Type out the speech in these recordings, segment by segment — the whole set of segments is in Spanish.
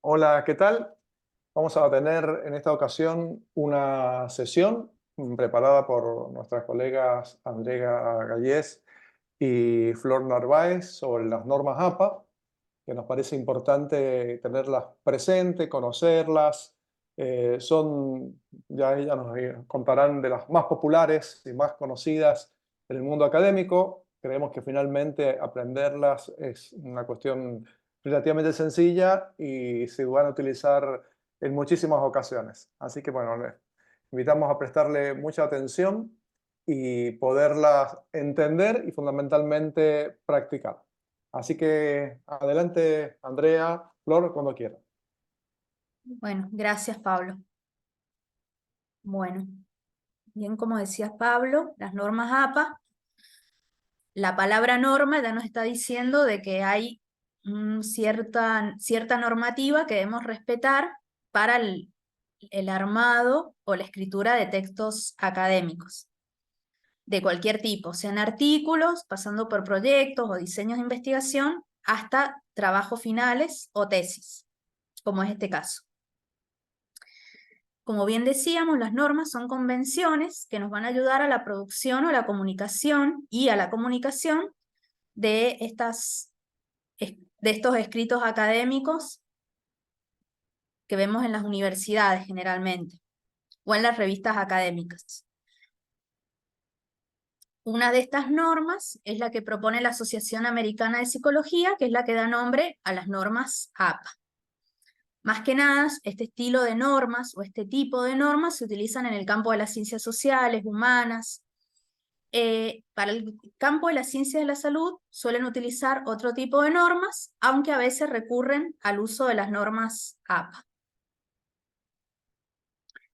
Hola, ¿qué tal? Vamos a tener en esta ocasión una sesión preparada por nuestras colegas Andrea Gallés y Flor Narváez sobre las normas APA, que nos parece importante tenerlas presentes, conocerlas. Ya ellas nos contarán de las más populares y más conocidas en el mundo académico. Creemos que finalmente aprenderlas es una cuestión relativamente sencilla y se van a utilizar en muchísimas ocasiones. Así que bueno, les invitamos a prestarle mucha atención y poderlas entender y fundamentalmente practicar. Así que adelante, Andrea, Flor, cuando quieran. Bueno, gracias, Pablo. Bueno, bien como decías, Pablo, las normas APA, la palabra norma ya nos está diciendo de que hay cierta normativa que debemos respetar para el armado o la escritura de textos académicos, de cualquier tipo, sean artículos, pasando por proyectos o diseños de investigación, hasta trabajos finales o tesis, como es este caso. Como bien decíamos, las normas son convenciones que nos van a ayudar a la producción o la comunicación y a la comunicación de, de estos escritos académicos que vemos en las universidades generalmente o en las revistas académicas. Una de estas normas es la que propone la Asociación Americana de Psicología, que es la que da nombre a las normas APA. Más que nada, este estilo de normas o este tipo de normas se utilizan en el campo de las ciencias sociales, humanas. Para el campo de las ciencias de la salud suelen utilizar otro tipo de normas, aunque a veces recurren al uso de las normas APA.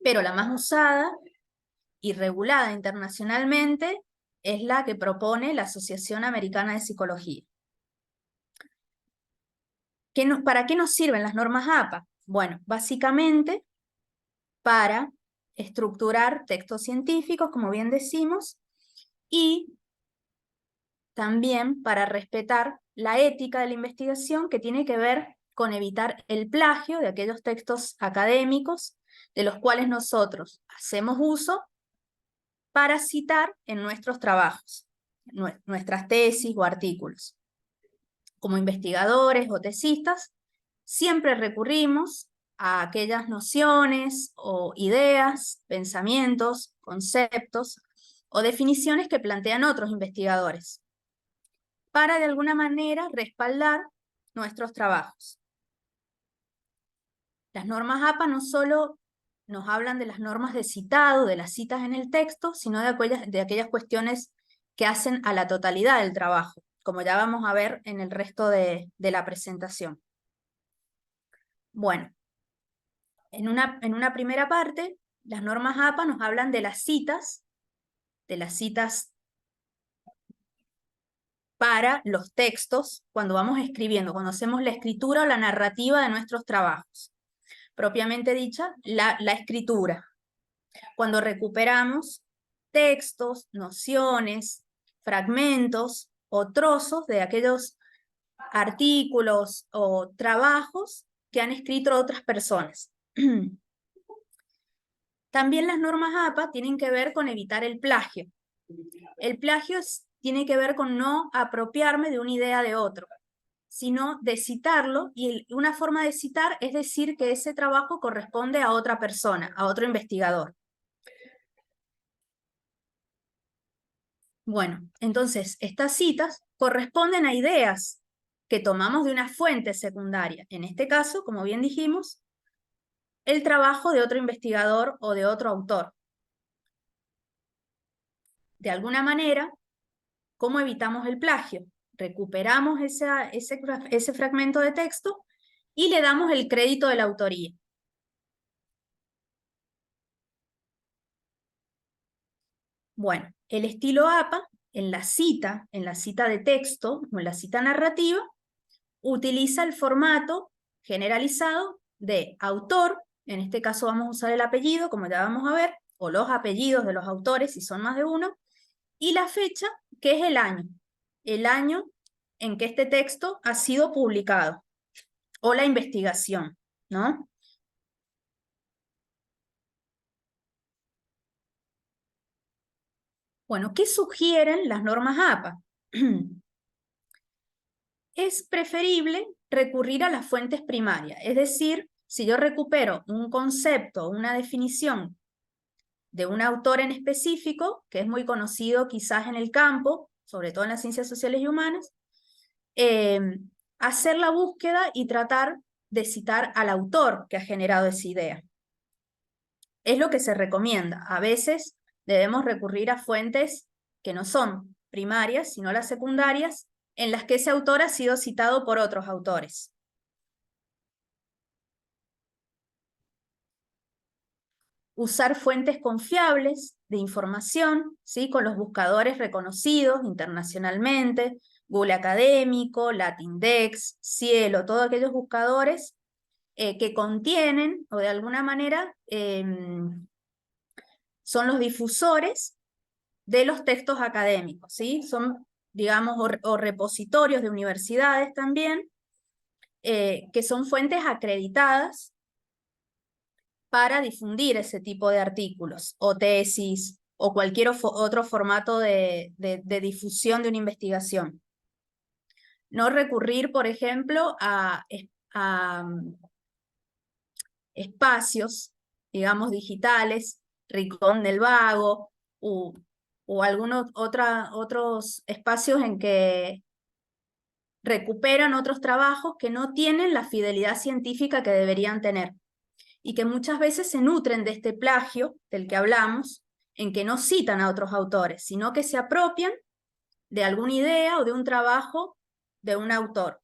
Pero la más usada y regulada internacionalmente es la que propone la Asociación Americana de Psicología. ¿Para qué nos sirven las normas APA? Bueno, básicamente para estructurar textos científicos, como bien decimos, y también para respetar la ética de la investigación, que tiene que ver con evitar el plagio de aquellos textos académicos de los cuales nosotros hacemos uso para citar en nuestros trabajos, nuestras tesis o artículos. Como investigadores o tesistas, siempre recurrimos a aquellas nociones o ideas, pensamientos, conceptos o definiciones que plantean otros investigadores, para de alguna manera respaldar nuestros trabajos. Las normas APA no solo nos hablan de las normas de citado, de las citas en el texto, sino de aquellas cuestiones que hacen a la totalidad del trabajo, como ya vamos a ver en el resto de la presentación. Bueno, en una primera parte, las normas APA nos hablan de las citas para los textos, cuando vamos escribiendo, cuando hacemos la escritura o la narrativa de nuestros trabajos. Propiamente dicha, la escritura. Cuando recuperamos textos, nociones, fragmentos o trozos de aquellos artículos o trabajos que han escrito otras personas. También las normas APA tienen que ver con evitar el plagio. El plagio tiene que ver con no apropiarme de una idea de otro, sino de citarlo, y una forma de citar es decir que ese trabajo corresponde a otra persona, a otro investigador. Bueno, entonces estas citas corresponden a ideas que tomamos de una fuente secundaria. En este caso, como bien dijimos, el trabajo de otro investigador o de otro autor. De alguna manera, ¿cómo evitamos el plagio? Recuperamos ese fragmento de texto y le damos el crédito de la autoría. Bueno, el estilo APA, en la cita de texto o en la cita narrativa, utiliza el formato generalizado de autor, en este caso vamos a usar el apellido, como ya vamos a ver, o los apellidos de los autores, si son más de uno, y la fecha, que es el año en que este texto ha sido publicado, o la investigación, ¿no? Bueno, ¿qué sugieren las normas APA? Es preferible recurrir a las fuentes primarias, es decir, si yo recupero un concepto, una definición de un autor en específico, que es muy conocido quizás en el campo, sobre todo en las ciencias sociales y humanas, hacer la búsqueda y tratar de citar al autor que ha generado esa idea. Es lo que se recomienda. A veces debemos recurrir a fuentes que no son primarias, sino las secundarias, en las que ese autor ha sido citado por otros autores. Usar fuentes confiables de información, ¿sí? Con los buscadores reconocidos internacionalmente, Google Académico, Latindex, Cielo, todos aquellos buscadores que contienen, o de alguna manera, son los difusores de los textos académicos, ¿sí? Son, digamos, o repositorios de universidades también, que son fuentes acreditadas para difundir ese tipo de artículos, o tesis, o cualquier otro formato de difusión de una investigación. No recurrir, por ejemplo, a espacios, digamos, digitales, Rincón del Vago, o algunos otros espacios en que recuperan otros trabajos que no tienen la fidelidad científica que deberían tener, y que muchas veces se nutren de este plagio del que hablamos, en que no citan a otros autores, sino que se apropian de alguna idea o de un trabajo de un autor.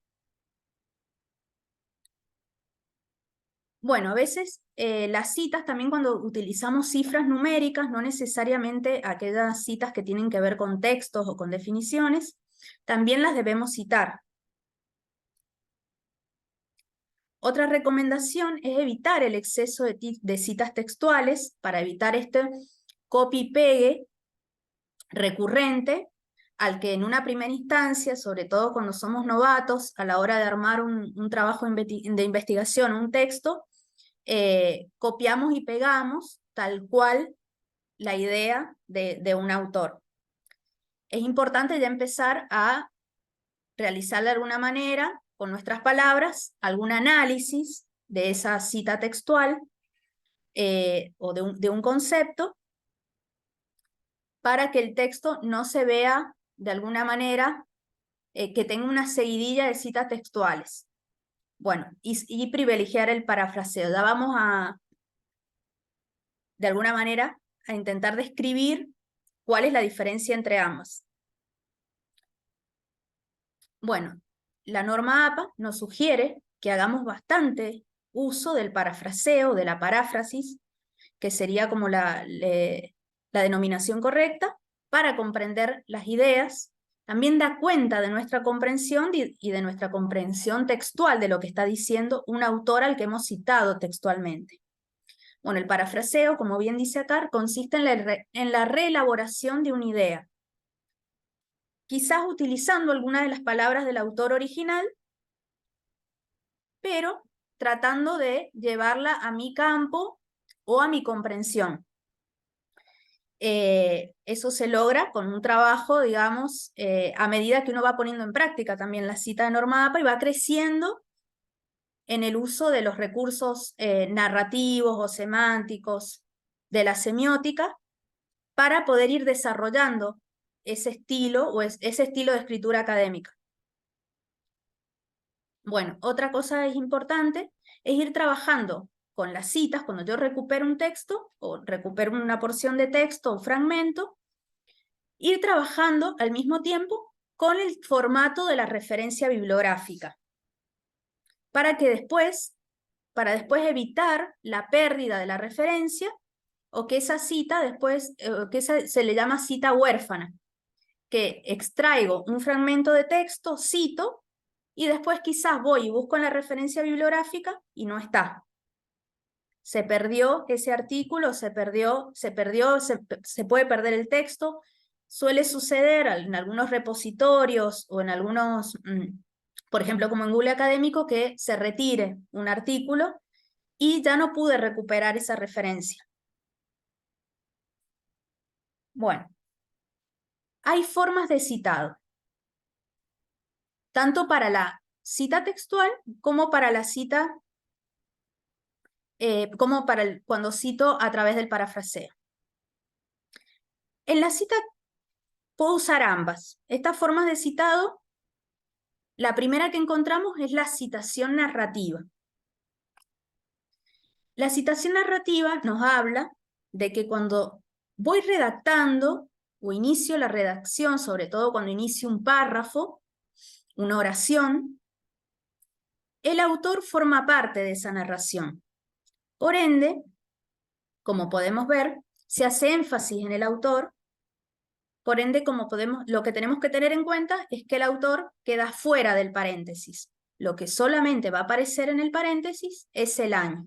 Bueno, a veces las citas, también cuando utilizamos cifras numéricas, no necesariamente aquellas citas que tienen que ver con textos o con definiciones, también las debemos citar. Otra recomendación es evitar el exceso de citas textuales para evitar este copy-pegue recurrente al que en una primera instancia, sobre todo cuando somos novatos, a la hora de armar un trabajo de investigación, un texto, copiamos y pegamos tal cual la idea de un autor. Es importante ya empezar a realizar de alguna manera, con nuestras palabras, algún análisis de esa cita textual o de un concepto, para que el texto no se vea de alguna manera que tenga una seguidilla de citas textuales. Bueno, y privilegiar el parafraseo. Ya vamos de alguna manera, a intentar describir cuál es la diferencia entre ambas. Bueno, la norma APA nos sugiere que hagamos bastante uso del parafraseo, de la paráfrasis, que sería como la denominación correcta, para comprender las ideas. También da cuenta de nuestra comprensión y de nuestra comprensión textual de lo que está diciendo un autor al que hemos citado textualmente. Bueno, el parafraseo, como bien dice acá, consiste en la reelaboración de una idea, quizás utilizando algunas de las palabras del autor original, pero tratando de llevarla a mi campo o a mi comprensión. Eso se logra con un trabajo, digamos, a medida que uno va poniendo en práctica también la cita de norma APA y va creciendo en el uso de los recursos narrativos o semánticos de la semiótica, para poder ir desarrollando ese estilo o ese estilo de escritura académica. Bueno, otra cosa importante es ir trabajando con las citas. Cuando yo recupero un texto o recupero una porción de texto o fragmento, ir trabajando al mismo tiempo con el formato de la referencia bibliográfica, para después evitar la pérdida de la referencia, o que esa cita después, se le llama cita huérfana, que extraigo un fragmento de texto, cito, y después quizás voy y busco en la referencia bibliográfica y no está. Se perdió ese artículo, se puede perder el texto. Suele suceder en algunos repositorios o en algunos, por ejemplo, como en Google Académico, que se retire un artículo y ya no pude recuperar esa referencia. Bueno, hay formas de citado, tanto para la cita textual como para la cita, cuando cito a través del parafraseo. En la cita puedo usar ambas. Estas formas de citado, la primera que encontramos es la citación narrativa. La citación narrativa nos habla de que cuando voy redactando o inicio la redacción, sobre todo cuando inicio un párrafo, una oración, el autor forma parte de esa narración. Por ende, como podemos ver, se hace énfasis en el autor. Por ende, lo que tenemos que tener en cuenta es que el autor queda fuera del paréntesis. Lo que solamente va a aparecer en el paréntesis es el año.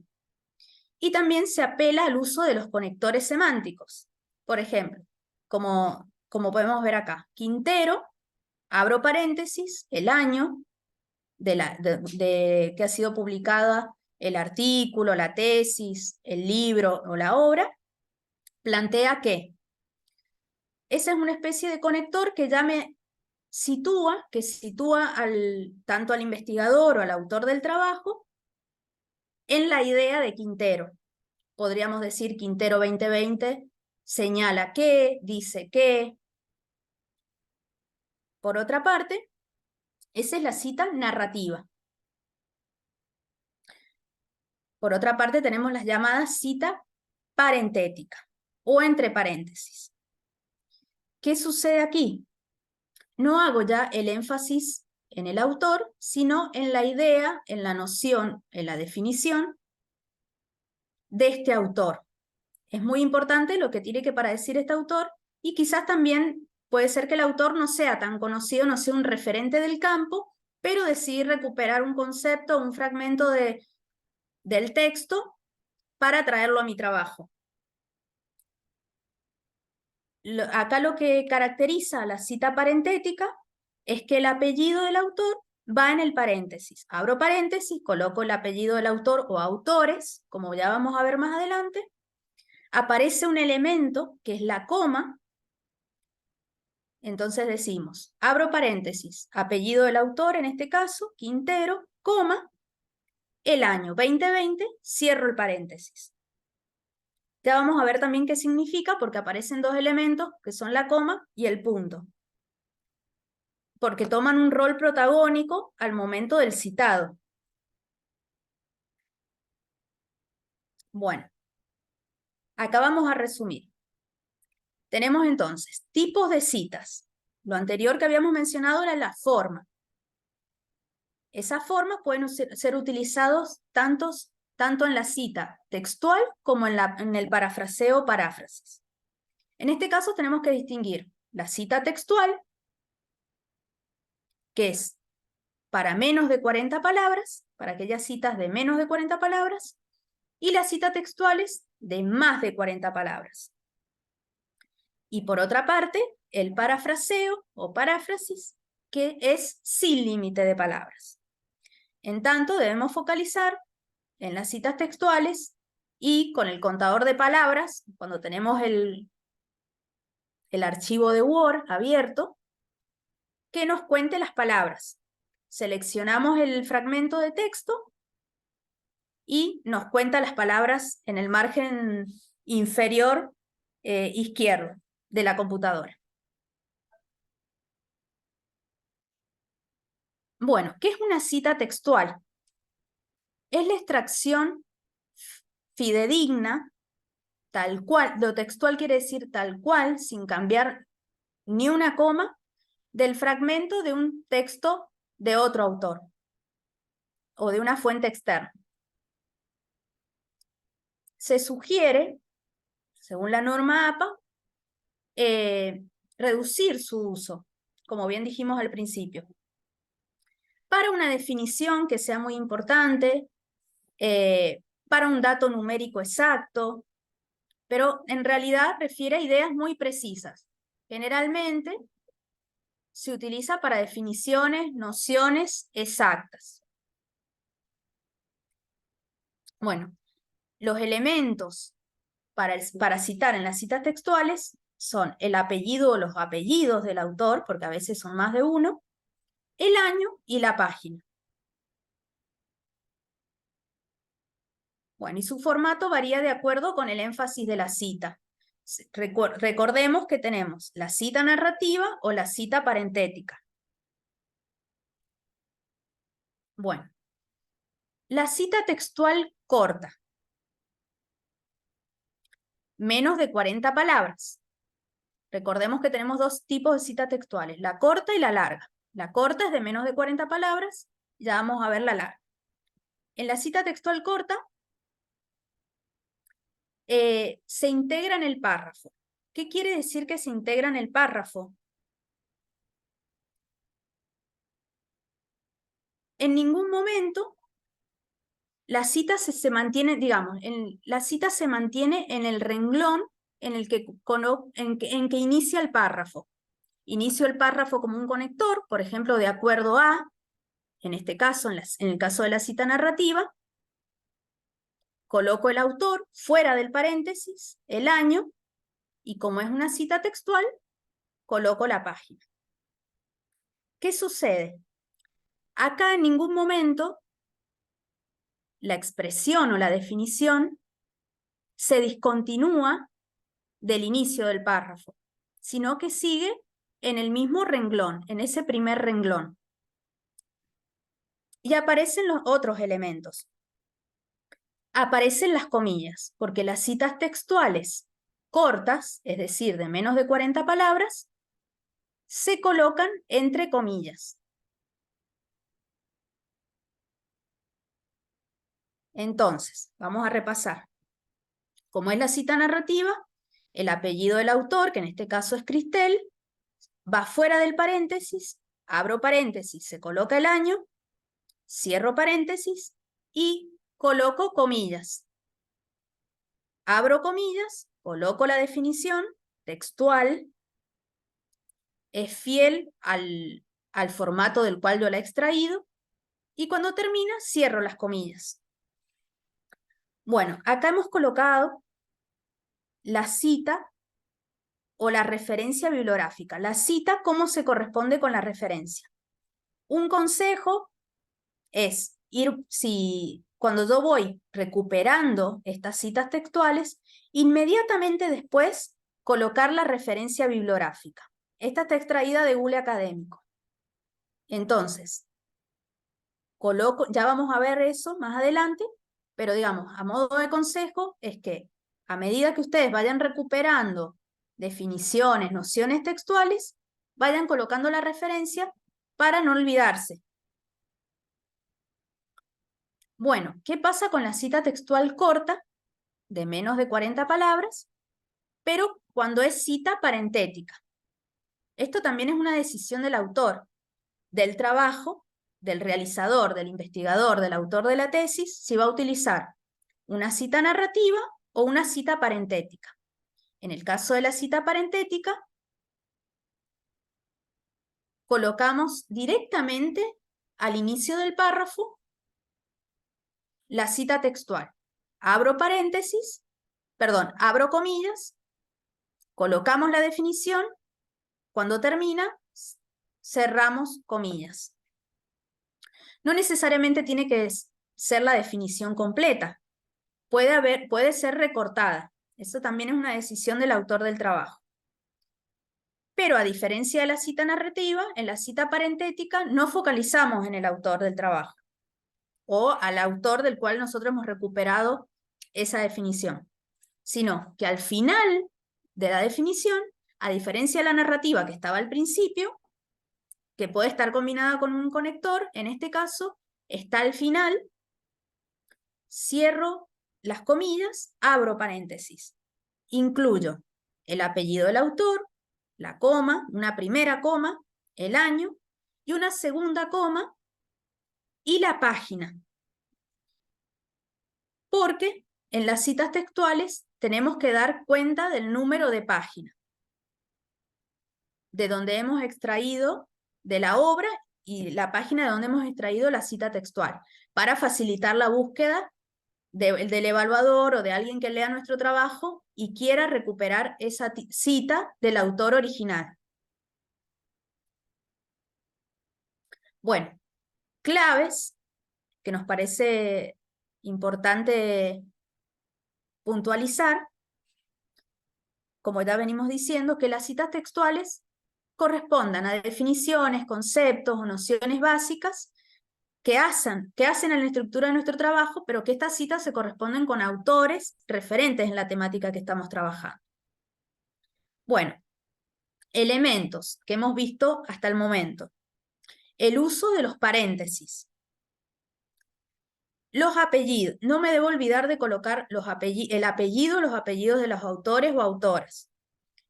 Y también se apela al uso de los conectores semánticos. Por ejemplo, como podemos ver acá, Quintero, abro paréntesis, el año que ha sido publicada el artículo, la tesis, el libro o la obra, plantea que esa es una especie de conector que ya me sitúa, tanto al investigador o al autor del trabajo en la idea de Quintero. Podríamos decir Quintero 2020 señala que, dice que. Por otra parte, esa es la cita narrativa. Por otra parte, tenemos las llamadas cita parentética o entre paréntesis. ¿Qué sucede aquí? No hago ya el énfasis en el autor, sino en la idea, en la noción, en la definición de este autor. Es muy importante lo que tiene que para decir este autor, y quizás también puede ser que el autor no sea tan conocido, no sea un referente del campo, pero decidí recuperar un concepto, un fragmento del texto para traerlo a mi trabajo. Acá lo que caracteriza a la cita parentética es que el apellido del autor va en el paréntesis. Abro paréntesis, coloco el apellido del autor o autores, como ya vamos a ver más adelante. Aparece un elemento que es la coma. Entonces decimos, abro paréntesis, apellido del autor, en este caso, Quintero, coma, el año 2020, cierro el paréntesis. Ya vamos a ver también qué significa, porque aparecen dos elementos, que son la coma y el punto, porque toman un rol protagónico al momento del citado. Bueno, acá vamos a resumir. Tenemos entonces tipos de citas. Lo anterior que habíamos mencionado era la forma. Esas formas pueden ser utilizados tanto en la cita textual como en el parafraseo o paráfrasis. En este caso tenemos que distinguir la cita textual, que es para menos de 40 palabras, para aquellas citas de menos de 40 palabras, y las citas textuales de más de 40 palabras. Y por otra parte, el parafraseo o paráfrasis, que es sin límite de palabras. En tanto, debemos focalizar en las citas textuales y con el contador de palabras, cuando tenemos el archivo de Word abierto, que nos cuente las palabras. Seleccionamos el fragmento de texto y nos cuenta las palabras en el margen inferior izquierdo de la computadora. Bueno, ¿qué es una cita textual? Es la extracción fidedigna, tal cual, lo textual quiere decir tal cual, sin cambiar ni una coma, del fragmento de un texto de otro autor o de una fuente externa. Se sugiere, según la norma APA, reducir su uso, como bien dijimos al principio, para una definición que sea muy importante, para un dato numérico exacto, pero en realidad refiere a ideas muy precisas. Generalmente se utiliza para definiciones, nociones exactas. Bueno, Los elementos para citar en las citas textuales son el apellido o los apellidos del autor, porque a veces son más de uno, el año y la página. Bueno, y su formato varía de acuerdo con el énfasis de la cita. Recordemos que tenemos la cita narrativa o la cita parentética. Bueno, la cita textual corta. Menos de 40 palabras. Recordemos que tenemos dos tipos de citas textuales, la corta y la larga. La corta es de menos de 40 palabras, ya vamos a ver la larga. En la cita textual corta, se integra en el párrafo. ¿Qué quiere decir que se integra en el párrafo? En ningún momento la cita se mantiene, digamos, la cita se mantiene en el renglón en que inicia el párrafo. Inicio el párrafo como un conector, por ejemplo, de acuerdo a, en este caso, en el caso de la cita narrativa, coloco el autor fuera del paréntesis, el año, y como es una cita textual, coloco la página. ¿Qué sucede? Acá en ningún momento la expresión o la definición se discontinúa del inicio del párrafo, sino que sigue en el mismo renglón, en ese primer renglón. Y aparecen los otros elementos. Aparecen las comillas, porque las citas textuales cortas, es decir, de menos de 40 palabras, se colocan entre comillas. Entonces, vamos a repasar. Como es la cita narrativa, el apellido del autor, que en este caso es Cristel, va fuera del paréntesis, abro paréntesis, se coloca el año, cierro paréntesis y coloco comillas. Abro comillas, coloco la definición textual, es fiel al formato del cual yo la he extraído, y cuando termina, cierro las comillas. Bueno, acá hemos colocado la cita o la referencia bibliográfica. La cita, ¿cómo se corresponde con la referencia? Un consejo es cuando yo voy recuperando estas citas textuales, inmediatamente después colocar la referencia bibliográfica. Esta está extraída de Google Académico. Entonces, ya vamos a ver eso más adelante, pero digamos, a modo de consejo es que a medida que ustedes vayan recuperando definiciones, nociones textuales, vayan colocando la referencia para no olvidarse. Bueno, ¿qué pasa con la cita textual corta, de menos de 40 palabras, pero cuando es cita parentética? Esto también es una decisión del autor, del trabajo, del realizador, del investigador, del autor de la tesis, si va a utilizar una cita narrativa o una cita parentética. En el caso de la cita parentética, colocamos directamente al inicio del párrafo la cita textual. Abro paréntesis, perdón, abro comillas, colocamos la definición, cuando termina, cerramos comillas. No necesariamente tiene que ser la definición completa. Puede ser recortada. Eso también es una decisión del autor del trabajo. Pero a diferencia de la cita narrativa, en la cita parentética no focalizamos en el autor del trabajo o al autor del cual nosotros hemos recuperado esa definición, sino que al final de la definición, a diferencia de la narrativa que estaba al principio, que puede estar combinada con un conector, en este caso está al final, cierro las comillas, abro paréntesis, incluyo el apellido del autor, la coma, una primera coma, el año, y una segunda coma, y la página. Porque en las citas textuales tenemos que dar cuenta del número de página, de donde hemos extraído de la obra y la página de donde hemos extraído la cita textual, para facilitar la búsqueda del evaluador o de alguien que lea nuestro trabajo y quiera recuperar esa cita del autor original. Bueno, claves que nos parece importante puntualizar, como ya venimos diciendo, que las citas textuales correspondan a definiciones, conceptos o nociones básicas que hacen en la estructura de nuestro trabajo, pero que estas citas se corresponden con autores referentes en la temática que estamos trabajando. Bueno, elementos que hemos visto hasta el momento. El uso de los paréntesis. Los apellidos. No me debo olvidar de colocar los el apellido, los apellidos de los autores o autoras.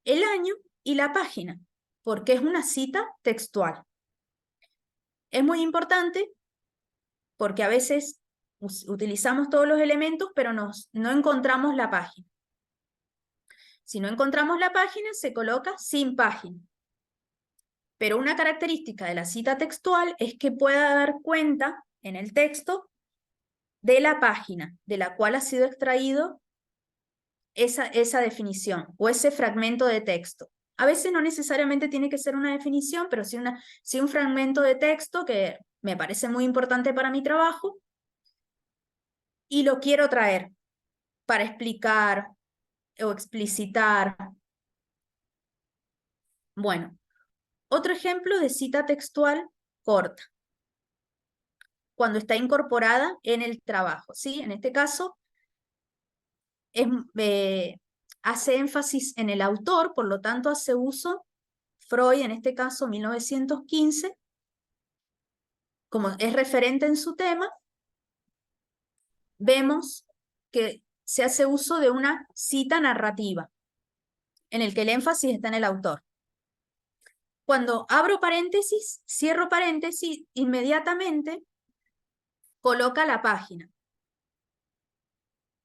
El año y la página, porque es una cita textual. Es muy importante porque a veces utilizamos todos los elementos, pero no encontramos la página. Si no encontramos la página, se coloca sin página. Pero una característica de la cita textual es que pueda dar cuenta en el texto de la página de la cual ha sido extraído esa definición o ese fragmento de texto. A veces no necesariamente tiene que ser una definición, pero sí un fragmento de texto que me parece muy importante para mi trabajo y lo quiero traer para explicar o explicitar. Bueno, otro ejemplo de cita textual corta, cuando está incorporada en el trabajo, ¿sí? En este caso, hace énfasis en el autor, por lo tanto hace uso, Freud, en este caso 1915, como es referente en su tema, vemos que se hace uso de una cita narrativa, en el que el énfasis está en el autor. Cuando abro paréntesis, cierro paréntesis, inmediatamente coloca la página,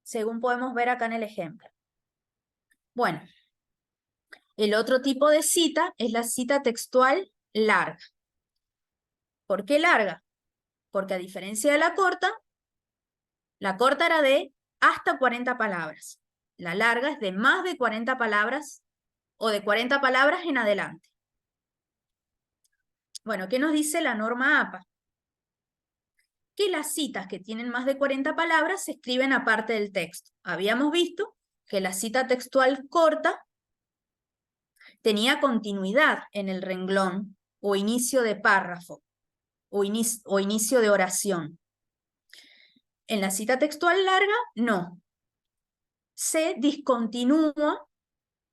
según podemos ver acá en el ejemplo. Bueno, el otro tipo de cita es la cita textual larga. ¿Por qué larga? Porque a diferencia de la corta era de hasta 40 palabras. La larga es de más de 40 palabras o de 40 palabras en adelante. Bueno, ¿qué nos dice la norma APA? Que las citas que tienen más de 40 palabras se escriben aparte del texto. Habíamos visto que la cita textual corta tenía continuidad en el renglón o inicio de párrafo o inicio de oración. En la cita textual larga, no. Se discontinúa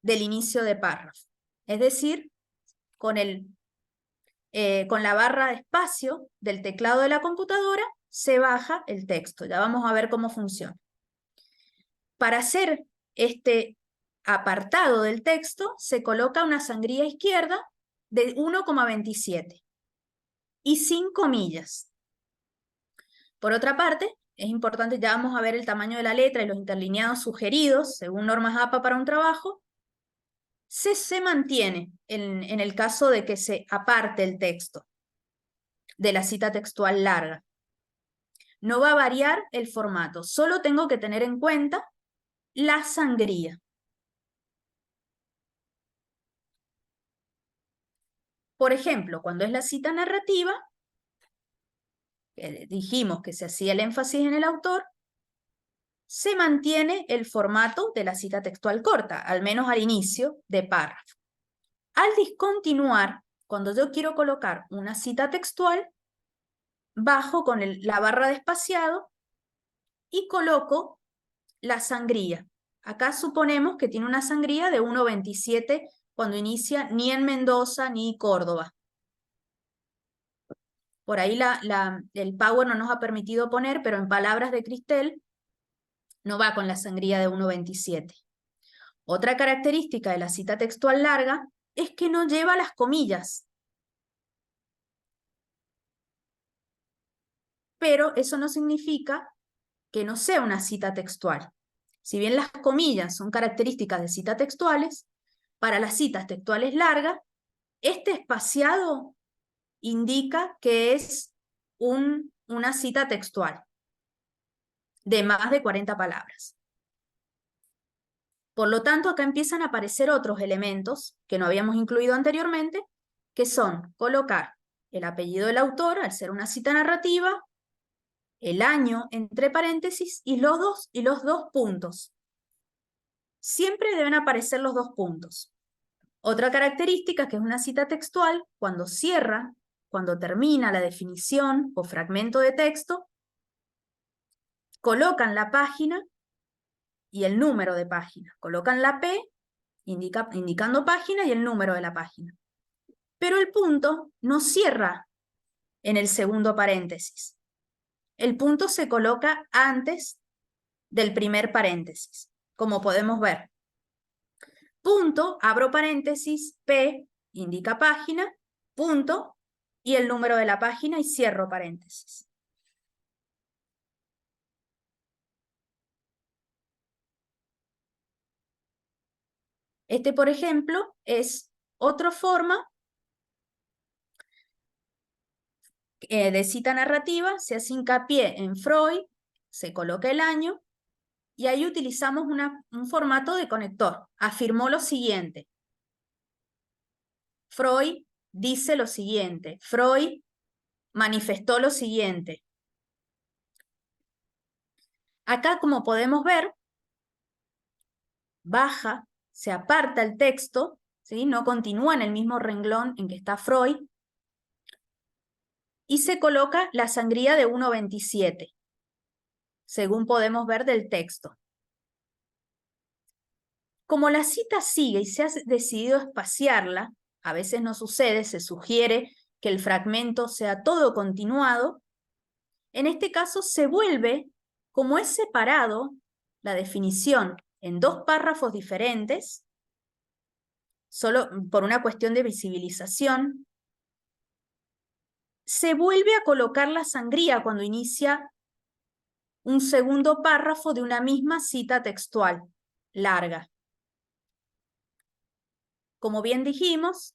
del inicio de párrafo. Es decir, con la barra de espacio del teclado de la computadora se baja el texto. Ya vamos a ver cómo funciona. Para hacer este apartado del texto se coloca una sangría izquierda de 1,27 y sin comillas. Por otra parte, es importante, ya vamos a ver el tamaño de la letra y los interlineados sugeridos según normas APA para un trabajo. Se mantiene en el caso de que se aparte el texto de la cita textual larga. No va a variar el formato, solo tengo que tener en cuenta la sangría. Por ejemplo, cuando es la cita narrativa, dijimos que se hacía el énfasis en el autor, se mantiene el formato de la cita textual corta, al menos al inicio de párrafo. Al discontinuar, cuando yo quiero colocar una cita textual, bajo con la barra de espaciado y coloco la sangría. Acá suponemos que tiene una sangría de 1,27 cuando inicia ni en Mendoza ni Córdoba. Por ahí el Power no nos ha permitido poner, pero en palabras de Cristel no va con la sangría de 1,27. Otra característica de la cita textual larga es que no lleva las comillas. Pero eso no significa que no sea una cita textual. Si bien las comillas son características de citas textuales, para las citas textuales largas, este espaciado indica que es una cita textual. de más de 40 palabras. Por lo tanto, acá empiezan a aparecer otros elementos que no habíamos incluido anteriormente, que son colocar el apellido del autor, al ser una cita narrativa, el año entre paréntesis y los dos puntos. Siempre deben aparecer los dos puntos. Otra característica que es una cita textual, cuando cierra, cuando termina la definición o fragmento de texto, colocan la página y el número de página. Colocan la P, indicando página, y el número de la página. Pero el punto no cierra en el segundo paréntesis. El punto se coloca antes del primer paréntesis, como podemos ver. Punto, abro paréntesis, P, indica página, punto, y el número de la página y cierro paréntesis. Este, por ejemplo, es otra forma de cita narrativa. Se hace hincapié en Freud, se coloca el año, y ahí utilizamos un formato de conector. Afirmó lo siguiente. Freud dice lo siguiente. Freud manifestó lo siguiente. Acá, como podemos ver, baja, se aparta el texto, ¿sí? No continúa en el mismo renglón en que está Freud, y se coloca la sangría de 1.27, según podemos ver del texto. Como la cita sigue y se ha decidido espaciarla, a veces no sucede, se sugiere que el fragmento sea todo continuado. En este caso se vuelve, como es separado la definición en dos párrafos diferentes, solo por una cuestión de visibilización, se vuelve a colocar la sangría cuando inicia un segundo párrafo de una misma cita textual larga. Como bien dijimos,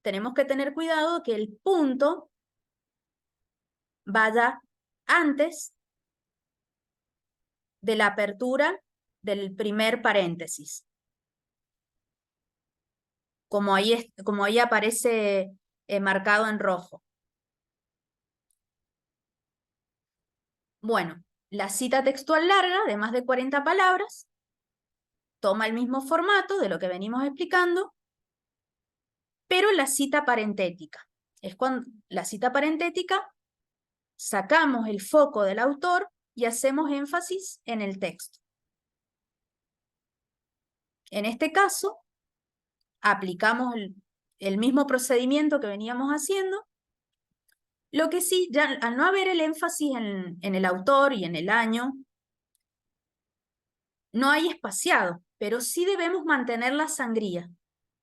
tenemos que tener cuidado que el punto vaya antes de la apertura del primer paréntesis. Como ahí aparece marcado en rojo. Bueno, la cita textual larga de más de 40 palabras toma el mismo formato de lo que venimos explicando, pero la cita parentética. Es cuando la cita parentética sacamos el foco del autor y hacemos énfasis en el texto. En este caso, aplicamos el mismo procedimiento que veníamos haciendo. Lo que sí, ya al no haber el énfasis en el autor y en el año, no hay espaciado, pero sí debemos mantener la sangría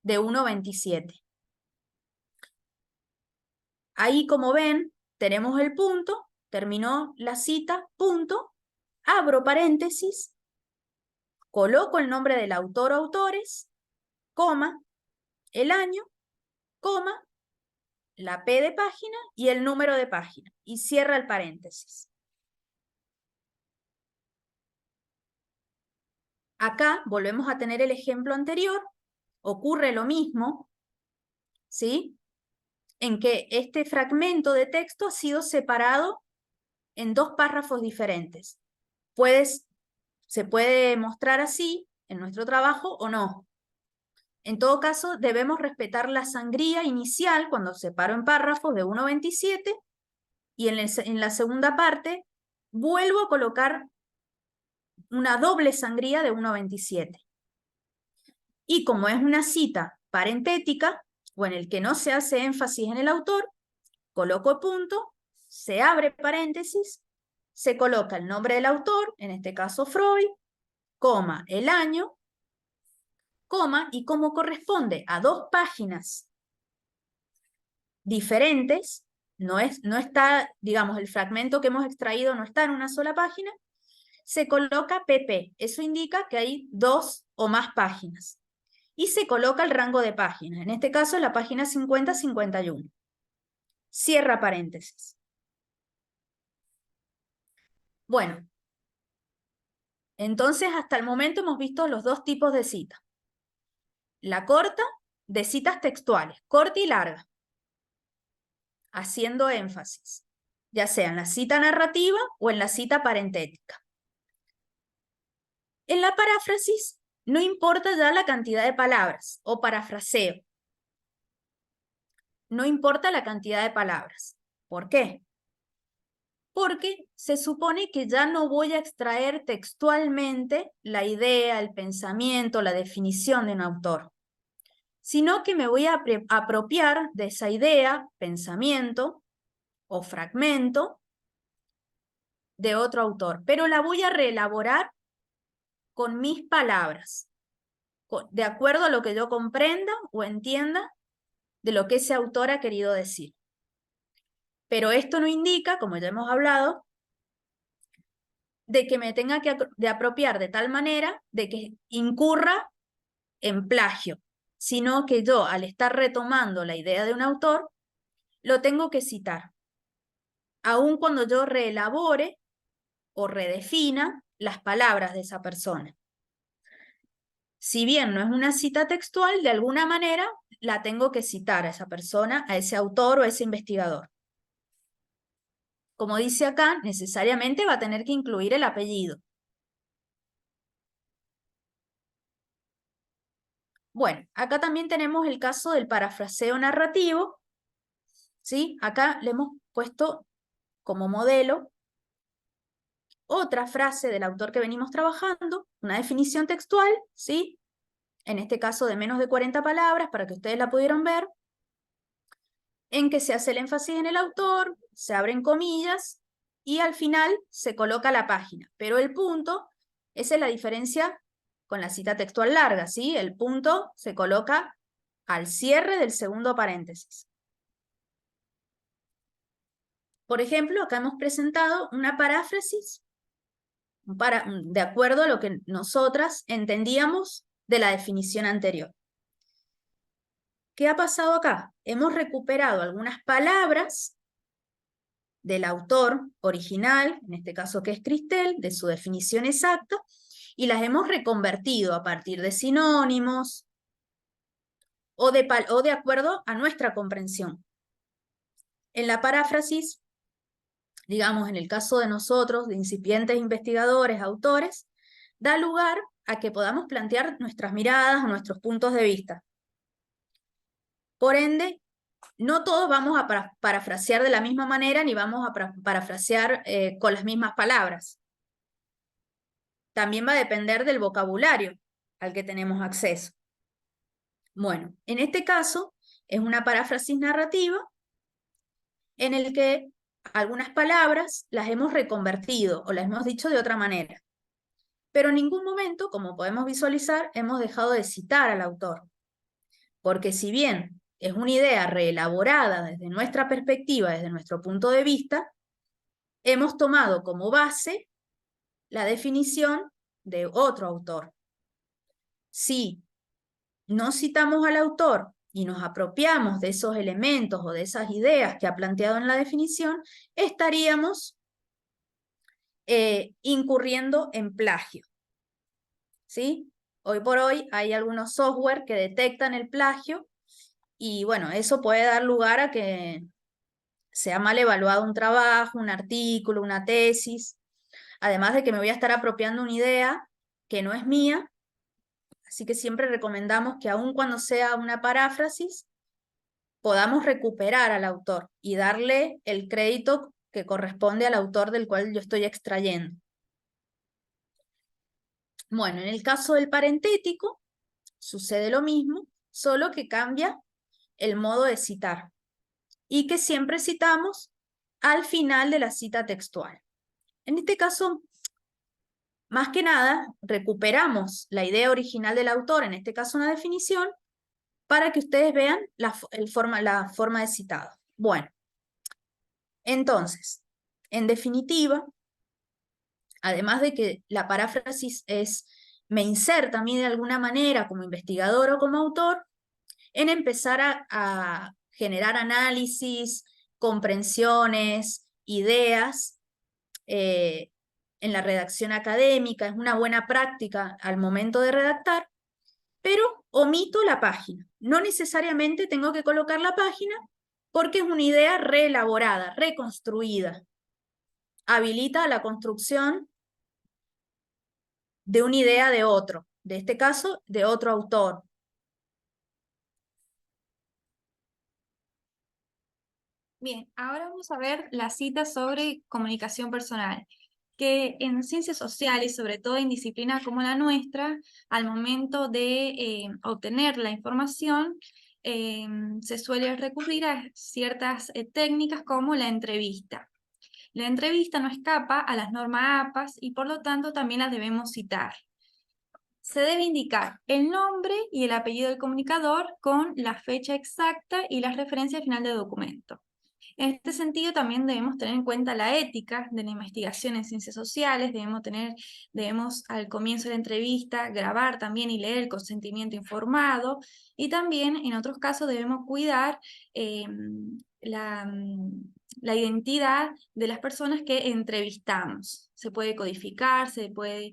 de 1.27. Ahí, como ven, tenemos el punto, terminó la cita, punto, abro paréntesis, coloco el nombre del autor o autores, coma, el año, coma, la P de página y el número de página, y cierra el paréntesis. Acá volvemos a tener el ejemplo anterior, ocurre lo mismo, ¿sí? En que este fragmento de texto ha sido separado en dos párrafos diferentes. Se puede mostrar así en nuestro trabajo o no. En todo caso, debemos respetar la sangría inicial cuando separo en párrafos de 1.27 y en la segunda parte vuelvo a colocar una doble sangría de 1.27. Y como es una cita parentética, o en el que no se hace énfasis en el autor, coloco punto, se abre paréntesis, se coloca el nombre del autor, en este caso Freud, coma, el año, coma, y como corresponde a dos páginas diferentes, no está, digamos, el fragmento que hemos extraído no está en una sola página, se coloca PP. Eso indica que hay dos o más páginas. Y se coloca el rango de páginas, en este caso la página 50-51. Cierra paréntesis. Bueno, Entonces, hasta el momento hemos visto los dos tipos de cita. La corta, de citas textuales, corta y larga, haciendo énfasis, ya sea en la cita narrativa o en la cita parentética. En la paráfrasis, no importa ya la cantidad de palabras o parafraseo. No importa la cantidad de palabras. ¿Por qué? Porque se supone que ya no voy a extraer textualmente la idea, el pensamiento, la definición de un autor, sino que me voy a apropiar de esa idea, pensamiento o fragmento de otro autor, pero la voy a reelaborar con mis palabras, de acuerdo a lo que yo comprenda o entienda de lo que ese autor ha querido decir. Pero esto no indica, como ya hemos hablado, de que me tenga que apropiar de tal manera de que incurra en plagio, sino que yo, al estar retomando la idea de un autor, lo tengo que citar, aun cuando yo reelabore o redefina las palabras de esa persona. Si bien no es una cita textual, de alguna manera la tengo que citar a esa persona, a ese autor o a ese investigador. Como dice acá, necesariamente va a tener que incluir el apellido. Bueno, acá también tenemos el caso del parafraseo narrativo, ¿sí? Acá le hemos puesto como modelo otra frase del autor que venimos trabajando, una definición textual, ¿sí? En este caso de menos de 40 palabras, para que ustedes la pudieran ver, en que se hace el énfasis en el autor, se abren comillas, y al final se coloca la página. Pero el punto, esa es la diferencia con la cita textual larga, ¿sí? El punto se coloca al cierre del segundo paréntesis. Por ejemplo, acá hemos presentado una paráfrasis de acuerdo a lo que nosotras entendíamos de la definición anterior. ¿Qué ha pasado acá? Hemos recuperado algunas palabras del autor original, en este caso que es Cristel, de su definición exacta, y las hemos reconvertido a partir de sinónimos o de acuerdo a nuestra comprensión. En la paráfrasis, digamos, en el caso de nosotros, de incipientes investigadores, autores, da lugar a que podamos plantear nuestras miradas o nuestros puntos de vista. Por ende, no todos vamos a parafrasear de la misma manera, ni vamos a parafrasear con las mismas palabras. También va a depender del vocabulario al que tenemos acceso. Bueno, en este caso es una paráfrasis narrativa en el que algunas palabras las hemos reconvertido o las hemos dicho de otra manera. Pero en ningún momento, como podemos visualizar, hemos dejado de citar al autor. Porque si bien es una idea reelaborada desde nuestra perspectiva, desde nuestro punto de vista, hemos tomado como base la definición de otro autor. Si no citamos al autor y nos apropiamos de esos elementos o de esas ideas que ha planteado en la definición, estaríamos incurriendo en plagio. ¿Sí? Hoy por hoy hay algunos software que detectan el plagio y bueno, eso puede dar lugar a que sea mal evaluado un trabajo, un artículo, una tesis, además de que me voy a estar apropiando una idea que no es mía, así que siempre recomendamos que aun cuando sea una paráfrasis, podamos recuperar al autor y darle el crédito que corresponde al autor del cual yo estoy extrayendo. Bueno, en el caso del parentético, sucede lo mismo, solo que cambia el modo de citar y que siempre citamos al final de la cita textual. En este caso, más que nada, recuperamos la idea original del autor, en este caso una definición, para que ustedes vean la forma de citado. Bueno, entonces, en definitiva, además de que la paráfrasis me inserta a mí de alguna manera como investigador o como autor, en empezar a generar análisis, comprensiones, ideas, en en la redacción académica, es una buena práctica al momento de redactar, pero omito la página. No necesariamente tengo que colocar la página porque es una idea reelaborada, reconstruida. Habilita la construcción de una idea de otro, de este caso, de otro autor. Bien, ahora vamos a ver las citas sobre comunicación personal, que en ciencias sociales, sobre todo en disciplinas como la nuestra, al momento de obtener la información, se suele recurrir a ciertas técnicas como la entrevista. La entrevista no escapa a las normas APAS y por lo tanto también las debemos citar. Se debe indicar el nombre y el apellido del comunicador con la fecha exacta y la referencia al final del documento. En este sentido, también debemos tener en cuenta la ética de la investigación en ciencias sociales, debemos al comienzo de la entrevista grabar también y leer el consentimiento informado, y también en otros casos debemos cuidar la identidad de las personas que entrevistamos. Se puede codificar, se puede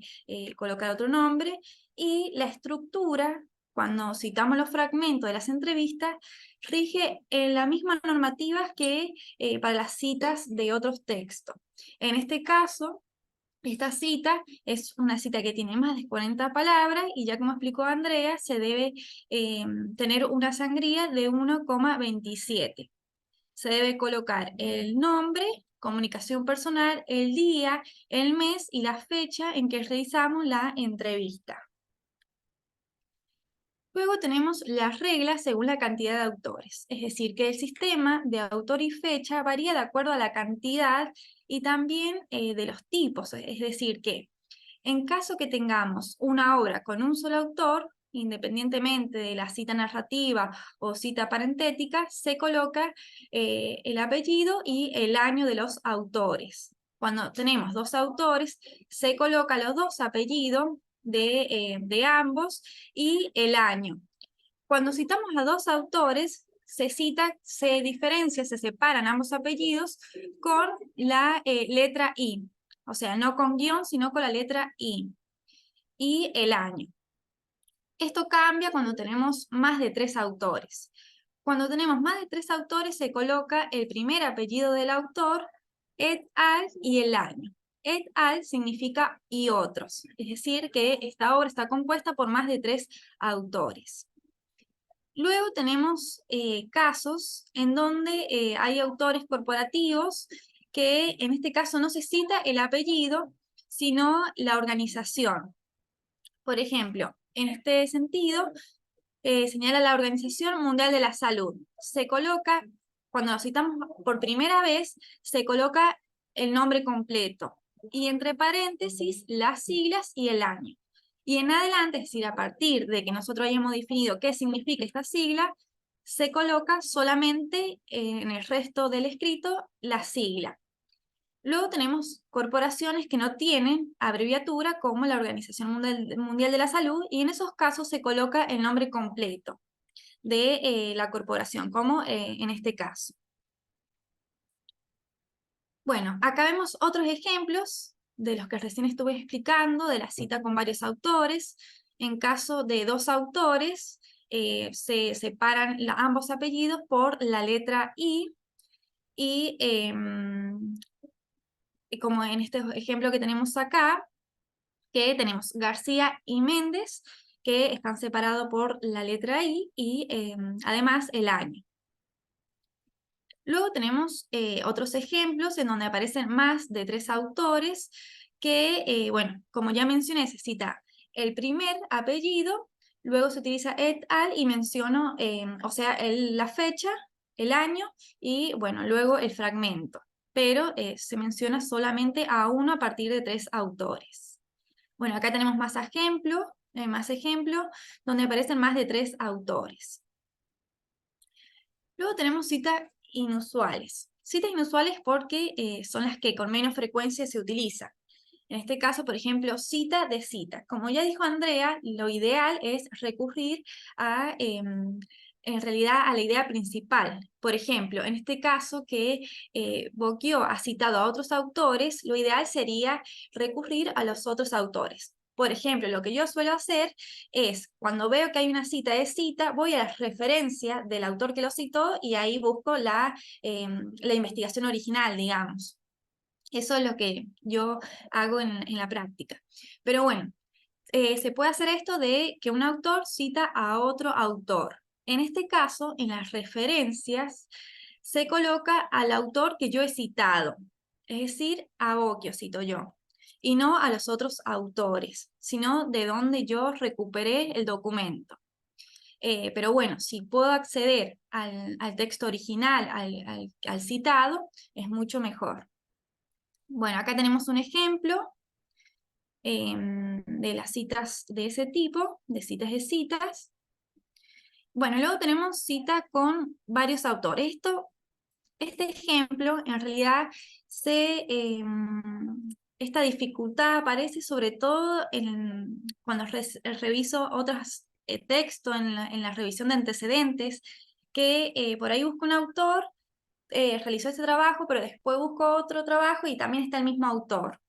colocar otro nombre, y la estructura, cuando citamos los fragmentos de las entrevistas, rige en las mismas normativas que para las citas de otros textos. En este caso, esta cita es una cita que tiene más de 40 palabras y ya como explicó Andrea, se debe tener una sangría de 1,27. Se debe colocar el nombre, comunicación personal, el día, el mes y la fecha en que realizamos la entrevista. Luego tenemos las reglas según la cantidad de autores, es decir, que el sistema de autor y fecha varía de acuerdo a la cantidad y también de los tipos, es decir, que en caso que tengamos una obra con un solo autor, independientemente de la cita narrativa o cita parentética, se coloca el apellido y el año de los autores. Cuando tenemos dos autores, se coloca los dos apellidos de ambos y el año. Cuando citamos a dos autores, se diferencia, se separan ambos apellidos con la letra I. O sea, no con guión, sino con la letra I. Y el año. Esto cambia cuando tenemos más de 3 autores. Cuando tenemos más de 3 autores, se coloca el primer apellido del autor, et al y el año. Et al significa y otros, es decir, que esta obra está compuesta por más de 3 autores. Luego tenemos casos en donde hay autores corporativos que en este caso no se cita el apellido, sino la organización. Por ejemplo, en este sentido, señala la Organización Mundial de la Salud. Se coloca, cuando lo citamos por primera vez, se coloca el nombre completo y entre paréntesis las siglas y el año. Y en adelante, es decir, a partir de que nosotros hayamos definido qué significa esta sigla, se coloca solamente en el resto del escrito la sigla. Luego tenemos corporaciones que no tienen abreviatura como la Organización Mundial de la Salud y en esos casos se coloca el nombre completo de la corporación, como en este caso. Bueno, acá vemos otros ejemplos de los que recién estuve explicando, de la cita con varios autores. En caso de dos autores, se separan ambos apellidos por la letra I y como en este ejemplo que tenemos acá, que tenemos García y Méndez, que están separados por la letra I y además el año. Luego tenemos otros ejemplos en donde aparecen más de 3 autores que, bueno, como ya mencioné, se cita el primer apellido, luego se utiliza et al y menciono, o sea, la fecha, el año y, bueno, luego el fragmento. Pero se menciona solamente a uno a partir de 3 autores. Bueno, acá tenemos más ejemplos, donde aparecen más de 3 autores. Luego tenemos citas inusuales. Citas inusuales porque son las que con menos frecuencia se utilizan. En este caso, por ejemplo, cita de cita. Como ya dijo Andrea, lo ideal es recurrir a en realidad a la idea principal. Por ejemplo, en este caso que Boggio ha citado a otros autores, lo ideal sería recurrir a los otros autores. Por ejemplo, lo que yo suelo hacer es, cuando veo que hay una cita, voy a la referencia del autor que lo citó y ahí busco la investigación original, digamos. Eso es lo que yo hago en la práctica. Pero bueno, se puede hacer esto de que un autor cita a otro autor. En este caso, en las referencias, se coloca al autor que yo he citado, es decir, a Boggio cito yo, y no a los otros autores, sino de donde yo recuperé el documento. Pero bueno, si puedo acceder al texto original, al citado, es mucho mejor. Bueno, acá tenemos un ejemplo de las citas de ese tipo, de citas. Bueno, luego tenemos cita con varios autores. Este ejemplo, en realidad, esta dificultad aparece sobre todo cuando reviso otros textos en la revisión de antecedentes, que por ahí busco un autor, realizó ese trabajo, pero después busco otro trabajo y también está el mismo autor.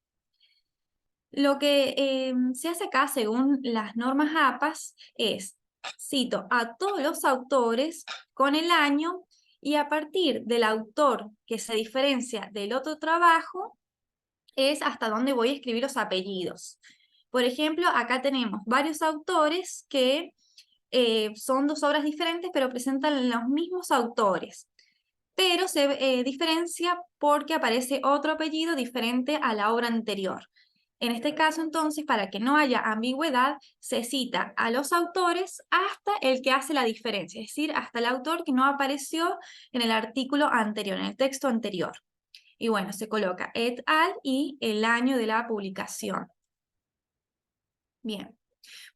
Lo que se hace acá, según las normas APAS, es, cito a todos los autores con el año y a partir del autor que se diferencia del otro trabajo, es hasta dónde voy a escribir los apellidos. Por ejemplo, acá tenemos varios autores que son dos obras diferentes, pero presentan los mismos autores. Pero se diferencia porque aparece otro apellido diferente a la obra anterior. En este caso, entonces, para que no haya ambigüedad, se cita a los autores hasta el que hace la diferencia, es decir, hasta el autor que no apareció en el artículo anterior, en el texto anterior. Y bueno, se coloca et al y el año de la publicación. Bien.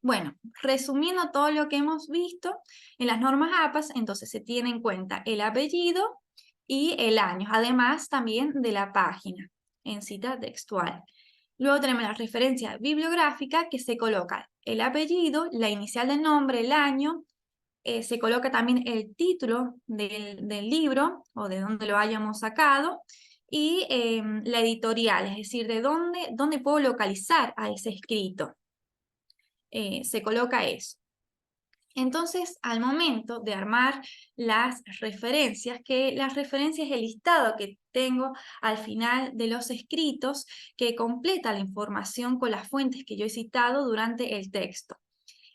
Bueno, resumiendo todo lo que hemos visto, en las normas APAS, entonces se tiene en cuenta el apellido y el año, además también de la página en cita textual. Luego tenemos la referencia bibliográfica que se coloca el apellido, la inicial del nombre, el año, se coloca también el título del libro o de dónde lo hayamos sacado y la editorial, es decir, de dónde puedo localizar a ese escrito. Se coloca eso. Entonces, al momento de armar las referencias, que las referencias es el listado que tengo al final de los escritos que completa la información con las fuentes que yo he citado durante el texto.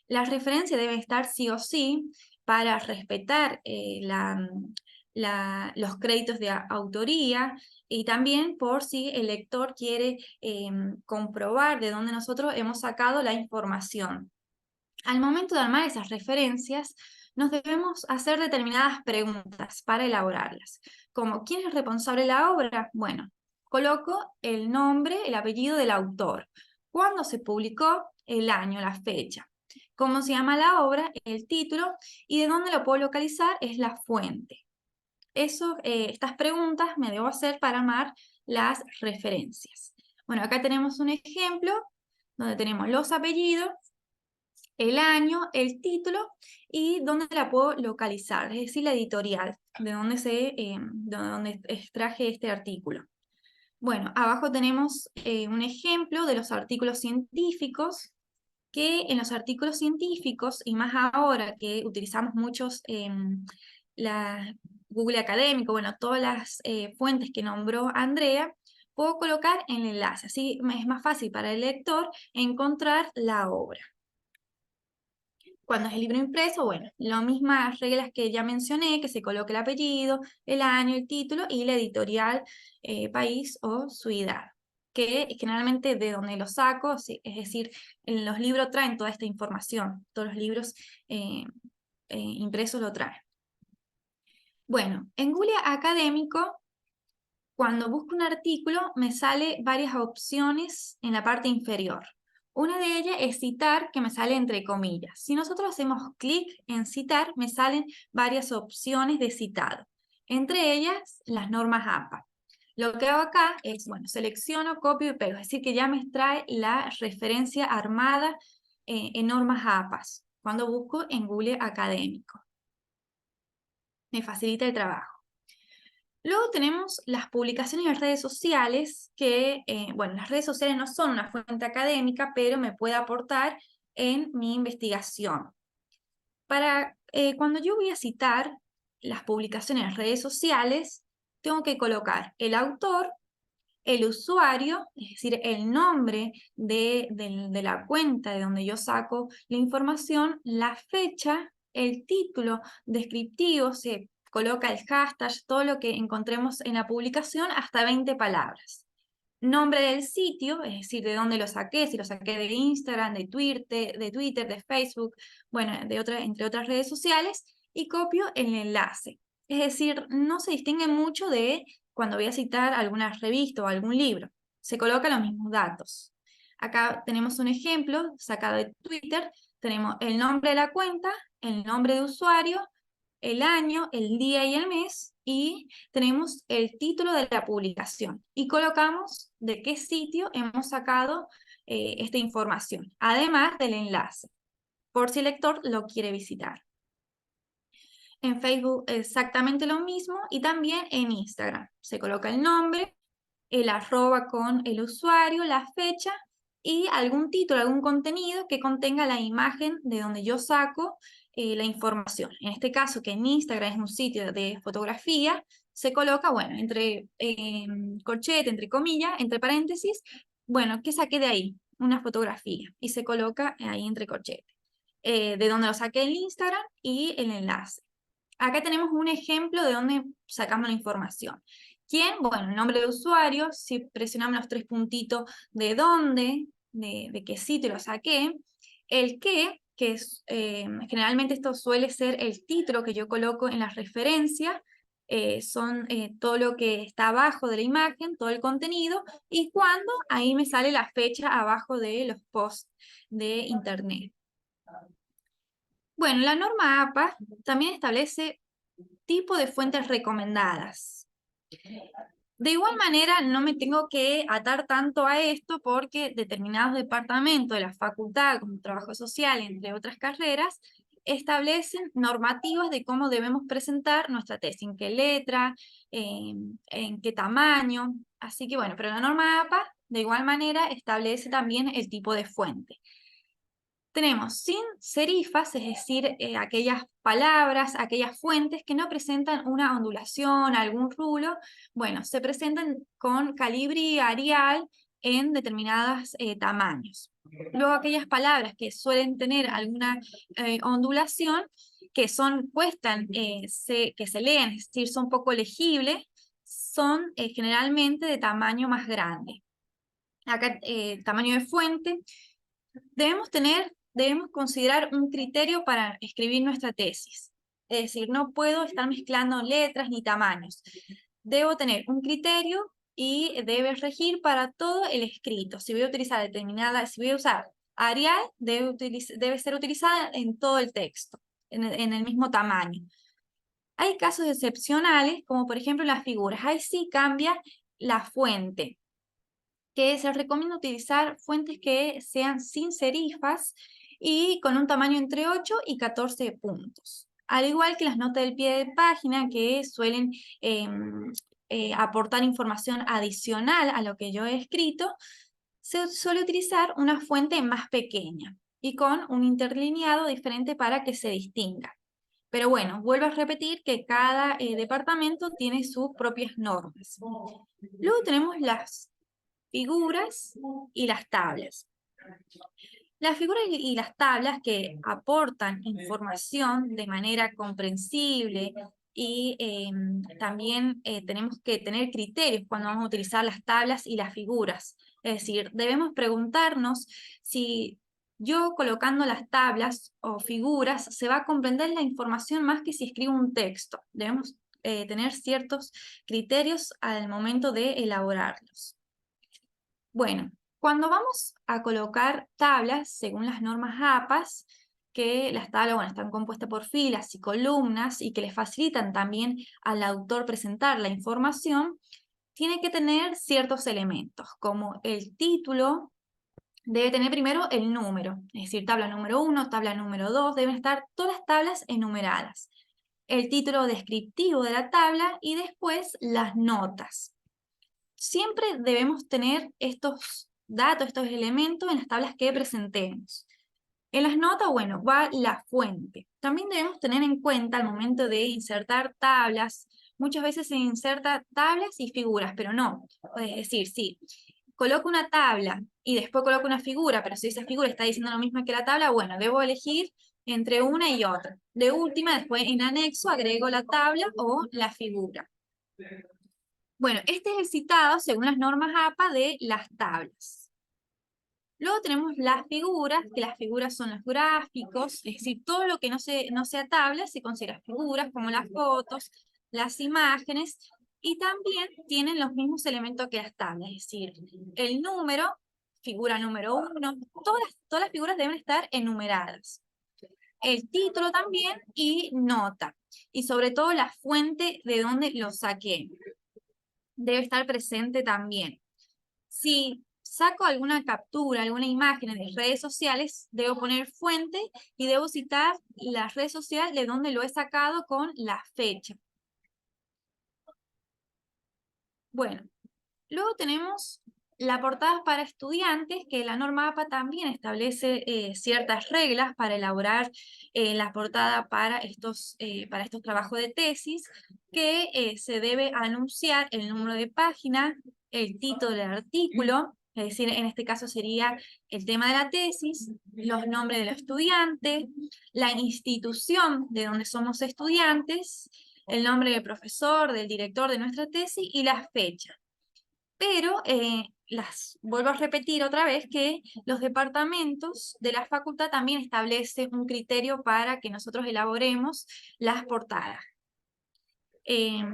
Las referencias deben estar sí o sí para respetar los créditos de autoría y también por si el lector quiere comprobar de dónde nosotros hemos sacado la información. Al momento de armar esas referencias, nos debemos hacer determinadas preguntas para elaborarlas, como ¿quién es responsable de la obra? Bueno, coloco el nombre, el apellido del autor, cuándo se publicó, el año, la fecha, cómo se llama la obra, el título, y de dónde lo puedo localizar es la fuente. Estas preguntas me debo hacer para armar las referencias. Bueno, acá tenemos un ejemplo donde tenemos los apellidos, el año, el título y dónde la puedo localizar, es decir, la editorial, de dónde extraje este artículo. Bueno, abajo tenemos un ejemplo de los artículos científicos, que en los artículos científicos, y más ahora que utilizamos muchos Google Académico, bueno, todas las fuentes que nombró Andrea, puedo colocar el enlace, así es más fácil para el lector encontrar la obra. Cuando es el libro impreso, bueno, las mismas reglas que ya mencioné, que se coloque el apellido, el año, el título y la editorial, país o ciudad, que generalmente de donde lo saco, es decir, en los libros traen toda esta información, todos los libros impresos lo traen. Bueno, en Google Académico, cuando busco un artículo, me sale varias opciones en la parte inferior. Una de ellas es citar, que me sale entre comillas. Si nosotros hacemos clic en citar, me salen varias opciones de citado. Entre ellas, las normas APA. Lo que hago acá es, bueno, selecciono, copio y pego. Es decir, que ya me trae la referencia armada en normas APAS, cuando busco en Google Académico. me facilita el trabajo. Luego tenemos las publicaciones en redes sociales, que, bueno, las redes sociales no son una fuente académica, pero me puede aportar en mi investigación. Cuando yo voy a citar las publicaciones en redes sociales, tengo que colocar el autor, el usuario, es decir, el nombre de la cuenta de donde yo saco la información, la fecha, el título descriptivo, se coloca el hashtag, todo lo que encontremos en la publicación, hasta 20 palabras. Nombre del sitio, es decir, de dónde lo saqué, si lo saqué de Instagram, de Twitter, de Facebook, bueno, entre otras redes sociales, y copio el enlace. Es decir, no se distingue mucho de cuando voy a citar alguna revista o algún libro. Se colocan los mismos datos. Acá tenemos un ejemplo sacado de Twitter. Tenemos el nombre de la cuenta, el nombre de usuario, el año, el día y el mes, y tenemos el título de la publicación. Y colocamos de qué sitio hemos sacado esta información, además del enlace, por si el lector lo quiere visitar. En Facebook exactamente lo mismo, y también en Instagram. Se coloca el nombre, el arroba con el usuario, la fecha y algún título, algún contenido que contenga la imagen de donde yo saco la información. En este caso, que en Instagram es un sitio de fotografía, se coloca, bueno, entre corchete, entre comillas, entre paréntesis, bueno, ¿qué saqué de ahí? Una fotografía, y se coloca ahí entre corchete. De donde lo saqué en Instagram y el enlace. Acá tenemos un ejemplo de dónde sacamos la información. ¿Quién? Bueno, el nombre de usuario, si presionamos los 3 puntitos de dónde, de qué sitio lo saqué. El qué, que es, generalmente esto suele ser el título que yo coloco en la referencia, son todo lo que está abajo de la imagen, todo el contenido, y cuándo, ahí me sale la fecha abajo de los posts de internet. Bueno, la norma APA también establece tipo de fuentes recomendadas. De igual manera, no me tengo que atar tanto a esto porque determinados departamentos de la facultad, como trabajo social, entre otras carreras, establecen normativas de cómo debemos presentar nuestra tesis, en qué letra, en qué tamaño. Así que bueno, pero la norma APA, de igual manera, establece también el tipo de fuente. Tenemos sin serifas, es decir, aquellas palabras, aquellas fuentes que no presentan una ondulación, algún rulo, bueno, se presentan con Calibri Arial en determinados tamaños. Luego aquellas palabras que suelen tener alguna ondulación, que se leen, es decir, son poco legibles, son generalmente de tamaño más grande. Acá, tamaño de fuente. Debemos considerar un criterio para escribir nuestra tesis. Es decir, no puedo estar mezclando letras ni tamaños. Debo tener un criterio y debe regir para todo el escrito. Si voy a utilizar si voy a usar Arial, debe ser utilizada en todo el texto, en el mismo tamaño. Hay casos excepcionales, como por ejemplo las figuras. Ahí sí cambia la fuente, que se recomienda utilizar fuentes que sean sin serifas y con un tamaño entre 8 y 14 puntos. Al igual que las notas del pie de página, que suelen aportar información adicional a lo que yo he escrito, se suele utilizar una fuente más pequeña y con un interlineado diferente para que se distinga. Pero bueno, vuelvo a repetir que cada departamento tiene sus propias normas. Luego tenemos las figuras y las tablas. Las figuras y las tablas que aportan información de manera comprensible y también tenemos que tener criterios cuando vamos a utilizar las tablas y las figuras. Es decir, debemos preguntarnos si yo colocando las tablas o figuras se va a comprender la información más que si escribo un texto. Debemos tener ciertos criterios al momento de elaborarlos. Bueno, cuando vamos a colocar tablas, según las normas APAS, que las tablas, bueno, están compuestas por filas y columnas y que les facilitan también al autor presentar la información, tiene que tener ciertos elementos, como el título, debe tener primero el número, es decir, tabla número 1, tabla número 2, deben estar todas las tablas enumeradas. el título descriptivo de la tabla y después las notas. Siempre debemos tener estos datos, estos elementos en las tablas que presentemos. En las notas, bueno, va la fuente. También debemos tener en cuenta al momento de insertar tablas. Muchas veces se inserta tablas y figuras, pero no. Es decir, si coloco una tabla y después coloco una figura, pero si esa figura está diciendo lo mismo que la tabla, bueno, debo elegir entre una y otra. De última, después en anexo agrego la tabla o la figura. Bueno, este es el citado según las normas APA de las tablas. Luego tenemos las figuras, que las figuras son los gráficos, es decir, todo lo que no sea tabla se considera figuras, como las fotos, las imágenes, y también tienen los mismos elementos que las tablas, es decir, el número, figura número 1, todas las figuras deben estar enumeradas. El título también y nota, y sobre todo la fuente de donde lo saqué. Debe estar presente también. Si saco alguna captura, alguna imagen de redes sociales, debo poner fuente y debo citar las redes sociales de donde lo he sacado con la fecha. Bueno, luego tenemos la portada para estudiantes, que la norma APA también establece ciertas reglas para elaborar la portada para estos trabajos de tesis, que se debe anunciar el número de página, el título del artículo, es decir, en este caso sería el tema de la tesis, los nombres del estudiante, la institución de donde somos estudiantes, el nombre del profesor, del director de nuestra tesis y la fecha. Pero vuelvo a repetir otra vez que los departamentos de la facultad también establecen un criterio para que nosotros elaboremos las portadas.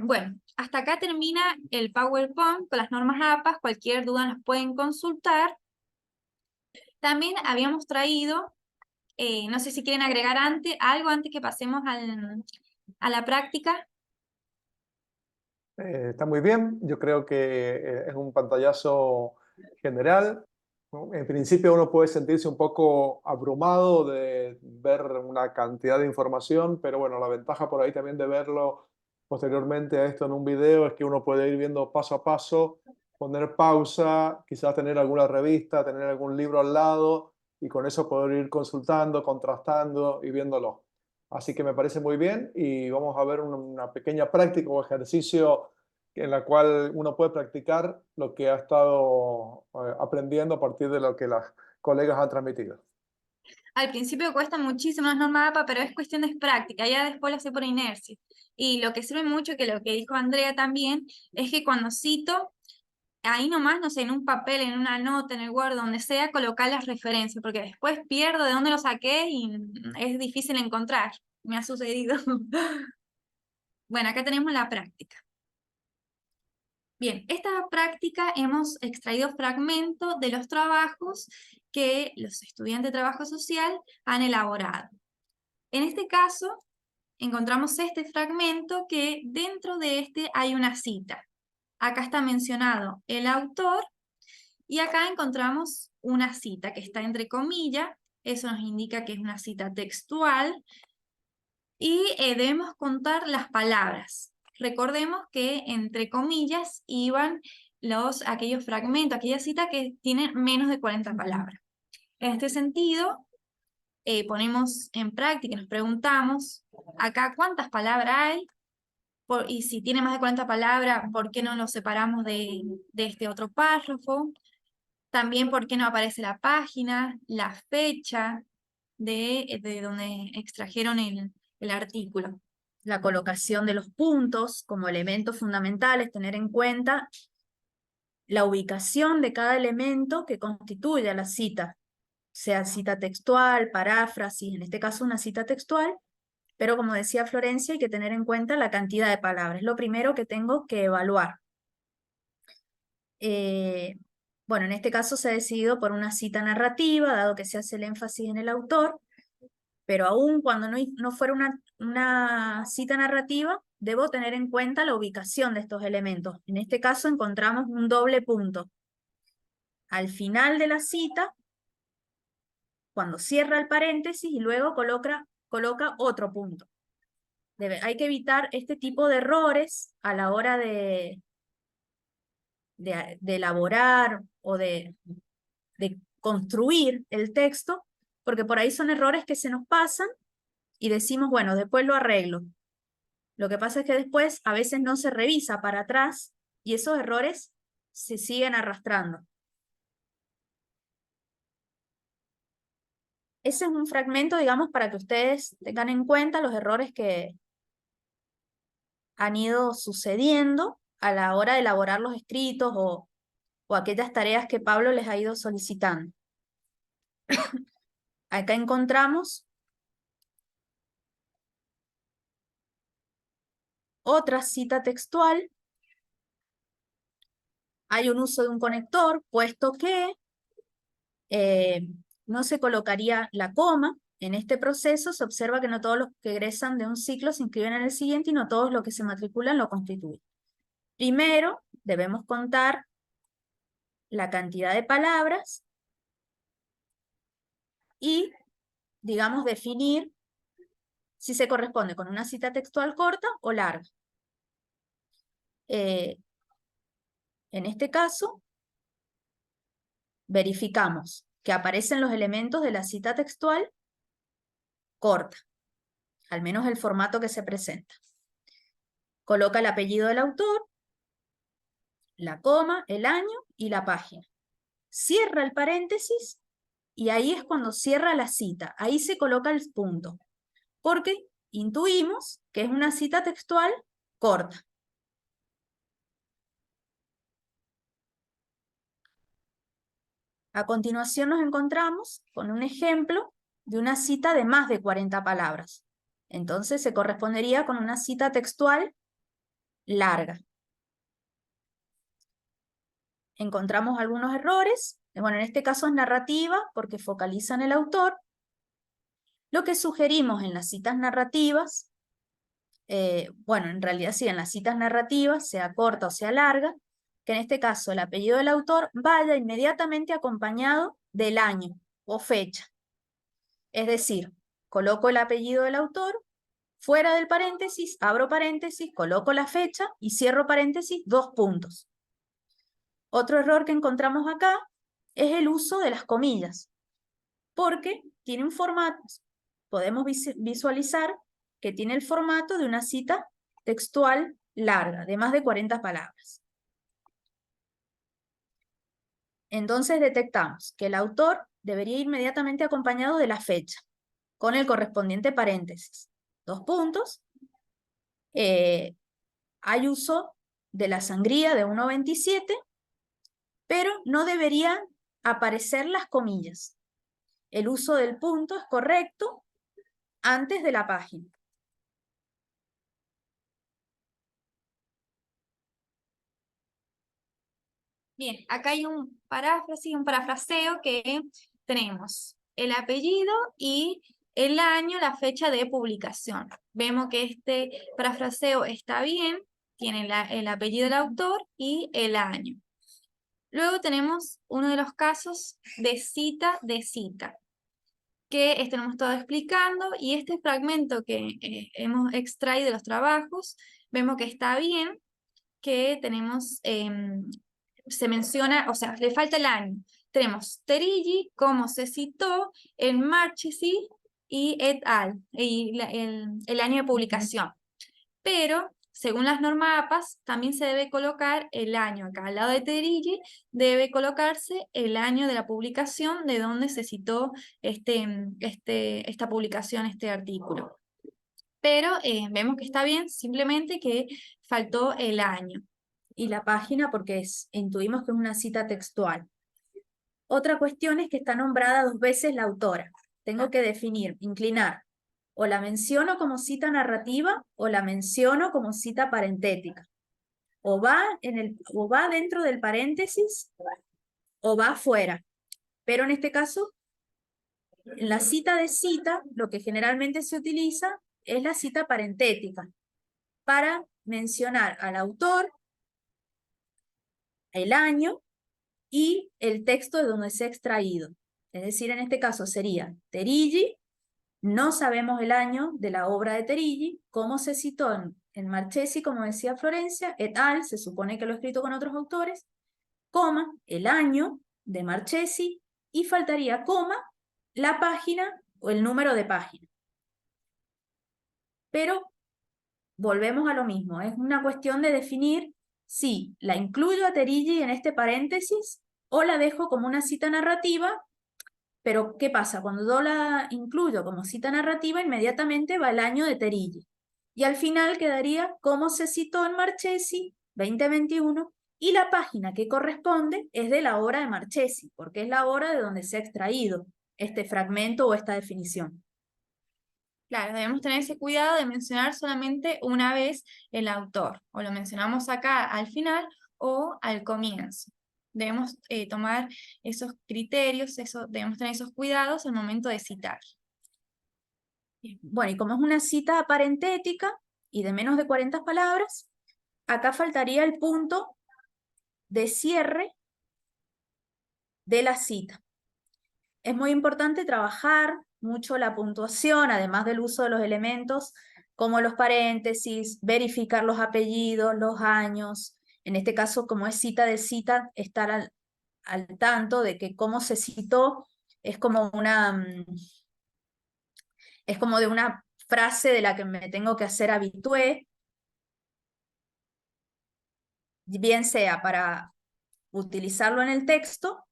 Bueno, hasta acá termina el PowerPoint con las normas APA. Cualquier duda nos pueden consultar. También habíamos traído, no sé si quieren agregar algo antes que pasemos a la práctica. Está muy bien, yo creo que es un pantallazo general, ¿no? En principio uno puede sentirse un poco abrumado de ver una cantidad de información, pero bueno, la ventaja por ahí también de verlo posteriormente a esto en un video es que uno puede ir viendo paso a paso, poner pausa, quizás tener alguna revista, tener algún libro al lado y con eso poder ir consultando, contrastando y viéndolo. Así que me parece muy bien y vamos a ver una pequeña práctica o ejercicio en la cual uno puede practicar lo que ha estado aprendiendo a partir de lo que las colegas han transmitido. Al principio cuesta muchísimo las normas APA, pero es cuestión de práctica, ya después lo hace por inercia. Y lo que sirve mucho, que lo que dijo Andrea también, es que cuando cito, ahí nomás, no sé, en un papel, en una nota, en el Word, donde sea, colocar las referencias, porque después pierdo de dónde lo saqué y es difícil encontrar. Me ha sucedido. Bueno, acá tenemos la práctica. Bien, esta práctica hemos extraído fragmentos de los trabajos que los estudiantes de trabajo social han elaborado. En este caso, encontramos este fragmento que dentro de este hay una cita. Acá está mencionado el autor y acá encontramos una cita que está entre comillas. Eso nos indica que es una cita textual y debemos contar las palabras. Recordemos que entre comillas iban aquellos fragmentos, aquellas citas que tienen menos de 40 palabras. En este sentido, ponemos en práctica, nos preguntamos acá cuántas palabras hay, y si tiene más de 40 palabras, ¿por qué no lo separamos de este otro párrafo? También, ¿por qué no aparece la página, la fecha de donde extrajeron el artículo? La colocación de los puntos como elementos fundamentales, tener en cuenta la ubicación de cada elemento que constituye a la cita, sea cita textual, paráfrasis, en este caso una cita textual, pero como decía Florencia, hay que tener en cuenta la cantidad de palabras. Es lo primero que tengo que evaluar. Bueno, en este caso se ha decidido por una cita narrativa, dado que se hace el énfasis en el autor, pero aún cuando no fuera una cita narrativa, debo tener en cuenta la ubicación de estos elementos. En este caso encontramos un doble punto. Al final de la cita, cuando cierra el paréntesis y luego coloca otro punto. hay que evitar este tipo de errores a la hora de elaborar o de construir el texto, porque por ahí son errores que se nos pasan y decimos, bueno, después lo arreglo. Lo que pasa es que después a veces no se revisa para atrás y esos errores se siguen arrastrando. Ese es un fragmento, digamos, para que ustedes tengan en cuenta los errores que han ido sucediendo a la hora de elaborar los escritos o aquellas tareas que Pablo les ha ido solicitando. Acá encontramos otra cita textual. Hay un uso de un conector, puesto que no se colocaría la coma. En este proceso se observa que no todos los que egresan de un ciclo se inscriben en el siguiente y no todos los que se matriculan lo constituyen. Primero, debemos contar la cantidad de palabras y, digamos, definir si se corresponde con una cita textual corta o larga. En este caso, verificamos que aparecen los elementos de la cita textual corta, al menos el formato que se presenta. Coloca el apellido del autor, la coma, el año y la página. Cierra el paréntesis y ahí es cuando cierra la cita. Ahí se coloca el punto, porque intuimos que es una cita textual corta. A continuación nos encontramos con un ejemplo de una cita de más de 40 palabras. Entonces se correspondería con una cita textual larga. Encontramos algunos errores. Bueno, en este caso es narrativa porque focaliza en el autor. Lo que sugerimos en las citas narrativas, bueno, en realidad sí, en las citas narrativas, sea corta o sea larga, que en este caso el apellido del autor vaya inmediatamente acompañado del año o fecha. Es decir, coloco el apellido del autor, fuera del paréntesis, abro paréntesis, coloco la fecha y cierro paréntesis, 2 puntos. Otro error que encontramos acá es el uso de las comillas, porque tiene un formato, podemos visualizar que tiene el formato de una cita textual larga, de más de 40 palabras. Entonces detectamos que el autor debería ir inmediatamente acompañado de la fecha, con el correspondiente paréntesis. 2 puntos. Hay uso de la sangría de 1.27, pero no deberían aparecer las comillas. El uso del punto es correcto antes de la página. Bien, acá hay un parafraseo que tenemos el apellido y el año, la fecha de publicación. Vemos que este parafraseo está bien, tiene el apellido del autor y el año. Luego tenemos uno de los casos de cita, que tenemos todo explicando, y este fragmento que hemos extraído de los trabajos, vemos que está bien, que tenemos, se menciona, o sea, le falta el año. Tenemos Terigi, como se citó, en Marchesi y et al, y el año de publicación. Pero, según las normas APAS, también se debe colocar el año. Acá al lado de Terigi debe colocarse el año de la publicación de donde se citó esta publicación, este artículo. Pero vemos que está bien, simplemente que faltó el año. Y la página porque intuimos que es una cita textual. Otra cuestión es que está nombrada 2 veces la autora. Tengo que definir, inclinar. O la menciono como cita narrativa o la menciono como cita parentética. O va dentro del paréntesis o va fuera. Pero en este caso, en la cita de cita, lo que generalmente se utiliza es la cita parentética para mencionar al autor, el año y el texto de donde se ha extraído. Es decir, en este caso sería Terigi, No sabemos el año de la obra de Teriggi, cómo se citó en Marchesi, como decía Florencia, et al., se supone que lo ha escrito con otros autores, coma, el año de Marchesi, y faltaría coma, la página o el número de página. Pero volvemos a lo mismo, es una cuestión de definir si la incluyo a Teriggi en este paréntesis o la dejo como una cita narrativa. Pero, ¿qué pasa? Cuando yo la incluyo como cita narrativa, inmediatamente va el año de Teriggi. Y al final quedaría cómo se citó en Marchesi 2021, y la página que corresponde es de la obra de Marchesi, porque es la obra de donde se ha extraído este fragmento o esta definición. Claro, debemos tener ese cuidado de mencionar solamente una vez el autor, o lo mencionamos acá al final o al comienzo. Debemos tomar esos criterios, debemos tener esos cuidados al momento de citar. Bueno, y como es una cita parentética y de menos de 40 palabras, acá faltaría el punto de cierre de la cita. Es muy importante trabajar mucho la puntuación, además del uso de los elementos como los paréntesis, verificar los apellidos, los años. En este caso, como es cita de cita, estar al tanto de que cómo se citó es como es como de una frase de la que me tengo que hacer habitué, bien sea para utilizarlo en el texto,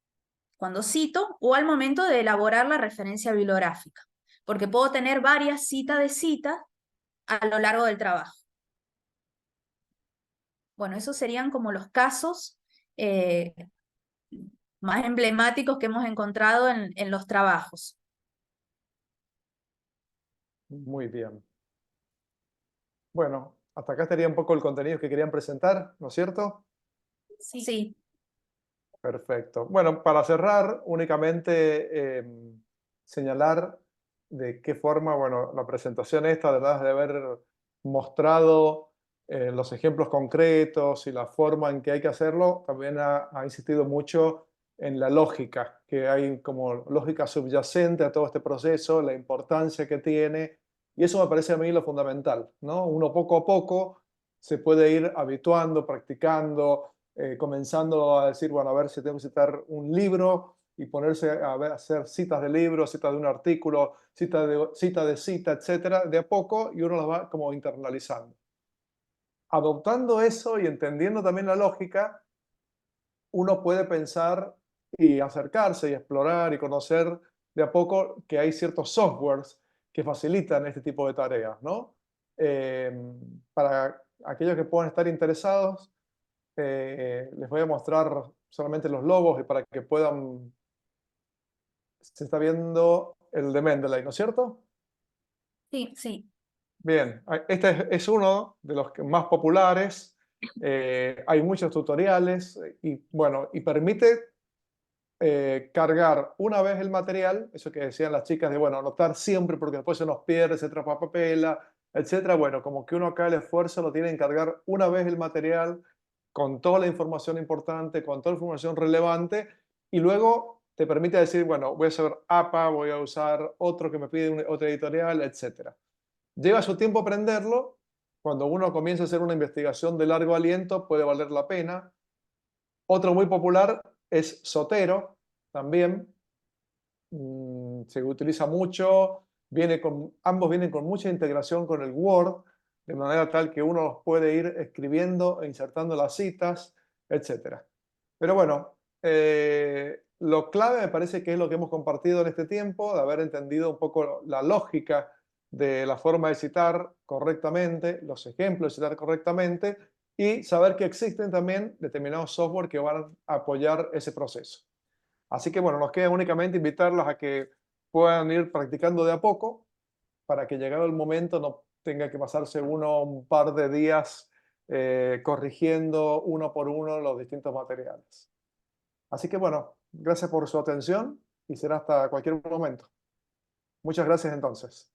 cuando cito, o al momento de elaborar la referencia bibliográfica, porque puedo tener varias citas de citas a lo largo del trabajo. Bueno, esos serían como los casos más emblemáticos que hemos encontrado en los trabajos. Muy bien. Bueno, hasta acá estaría un poco el contenido que querían presentar, ¿no es cierto? Sí. Perfecto. Bueno, para cerrar, únicamente señalar de qué forma, bueno, la presentación esta, además de haber mostrado los ejemplos concretos y la forma en que hay que hacerlo, también ha insistido mucho en la lógica, que hay como lógica subyacente a todo este proceso, la importancia que tiene, y eso me parece a mí lo fundamental, ¿no? Uno poco a poco se puede ir habituando, practicando, comenzando a decir, bueno, a ver si tengo que citar un libro y ponerse a hacer citas de libros, citas de un artículo, cita de cita, etcétera, de a poco, y uno las va como internalizando. Adoptando eso y entendiendo también la lógica, uno puede pensar y acercarse y explorar y conocer de a poco que hay ciertos softwares que facilitan este tipo de tareas, ¿no? Para aquellos que puedan estar interesados, les voy a mostrar solamente los logos y para que puedan... Se está viendo el de Mendeley, ¿no es cierto? Sí. Bien, este es uno de los más populares. Hay muchos tutoriales y bueno, y permite cargar una vez el material, eso que decían las chicas de, bueno, anotar siempre porque después se nos pierde, se traspapela, etcétera. Bueno, como que uno acá el esfuerzo lo tiene en cargar una vez el material con toda la información importante, con toda la información relevante, y luego te permite decir, bueno, voy a hacer APA, voy a usar otro que me pide otra editorial, etcétera. Lleva su tiempo aprenderlo. Cuando uno comienza a hacer una investigación de largo aliento, puede valer la pena. Otro muy popular es Zotero, también. Se utiliza mucho, ambos vienen con mucha integración con el Word, de manera tal que uno los puede ir escribiendo e insertando las citas, etc. Pero bueno, lo clave me parece que es lo que hemos compartido en este tiempo, de haber entendido un poco la lógica de la forma de citar correctamente, los ejemplos de citar correctamente, y saber que existen también determinados software que van a apoyar ese proceso. Así que bueno, nos queda únicamente invitarlos a que puedan ir practicando de a poco para que llegado el momento no tenga que pasarse uno un par de días corrigiendo uno por uno los distintos materiales. Así que bueno, gracias por su atención y será hasta cualquier momento. Muchas gracias entonces.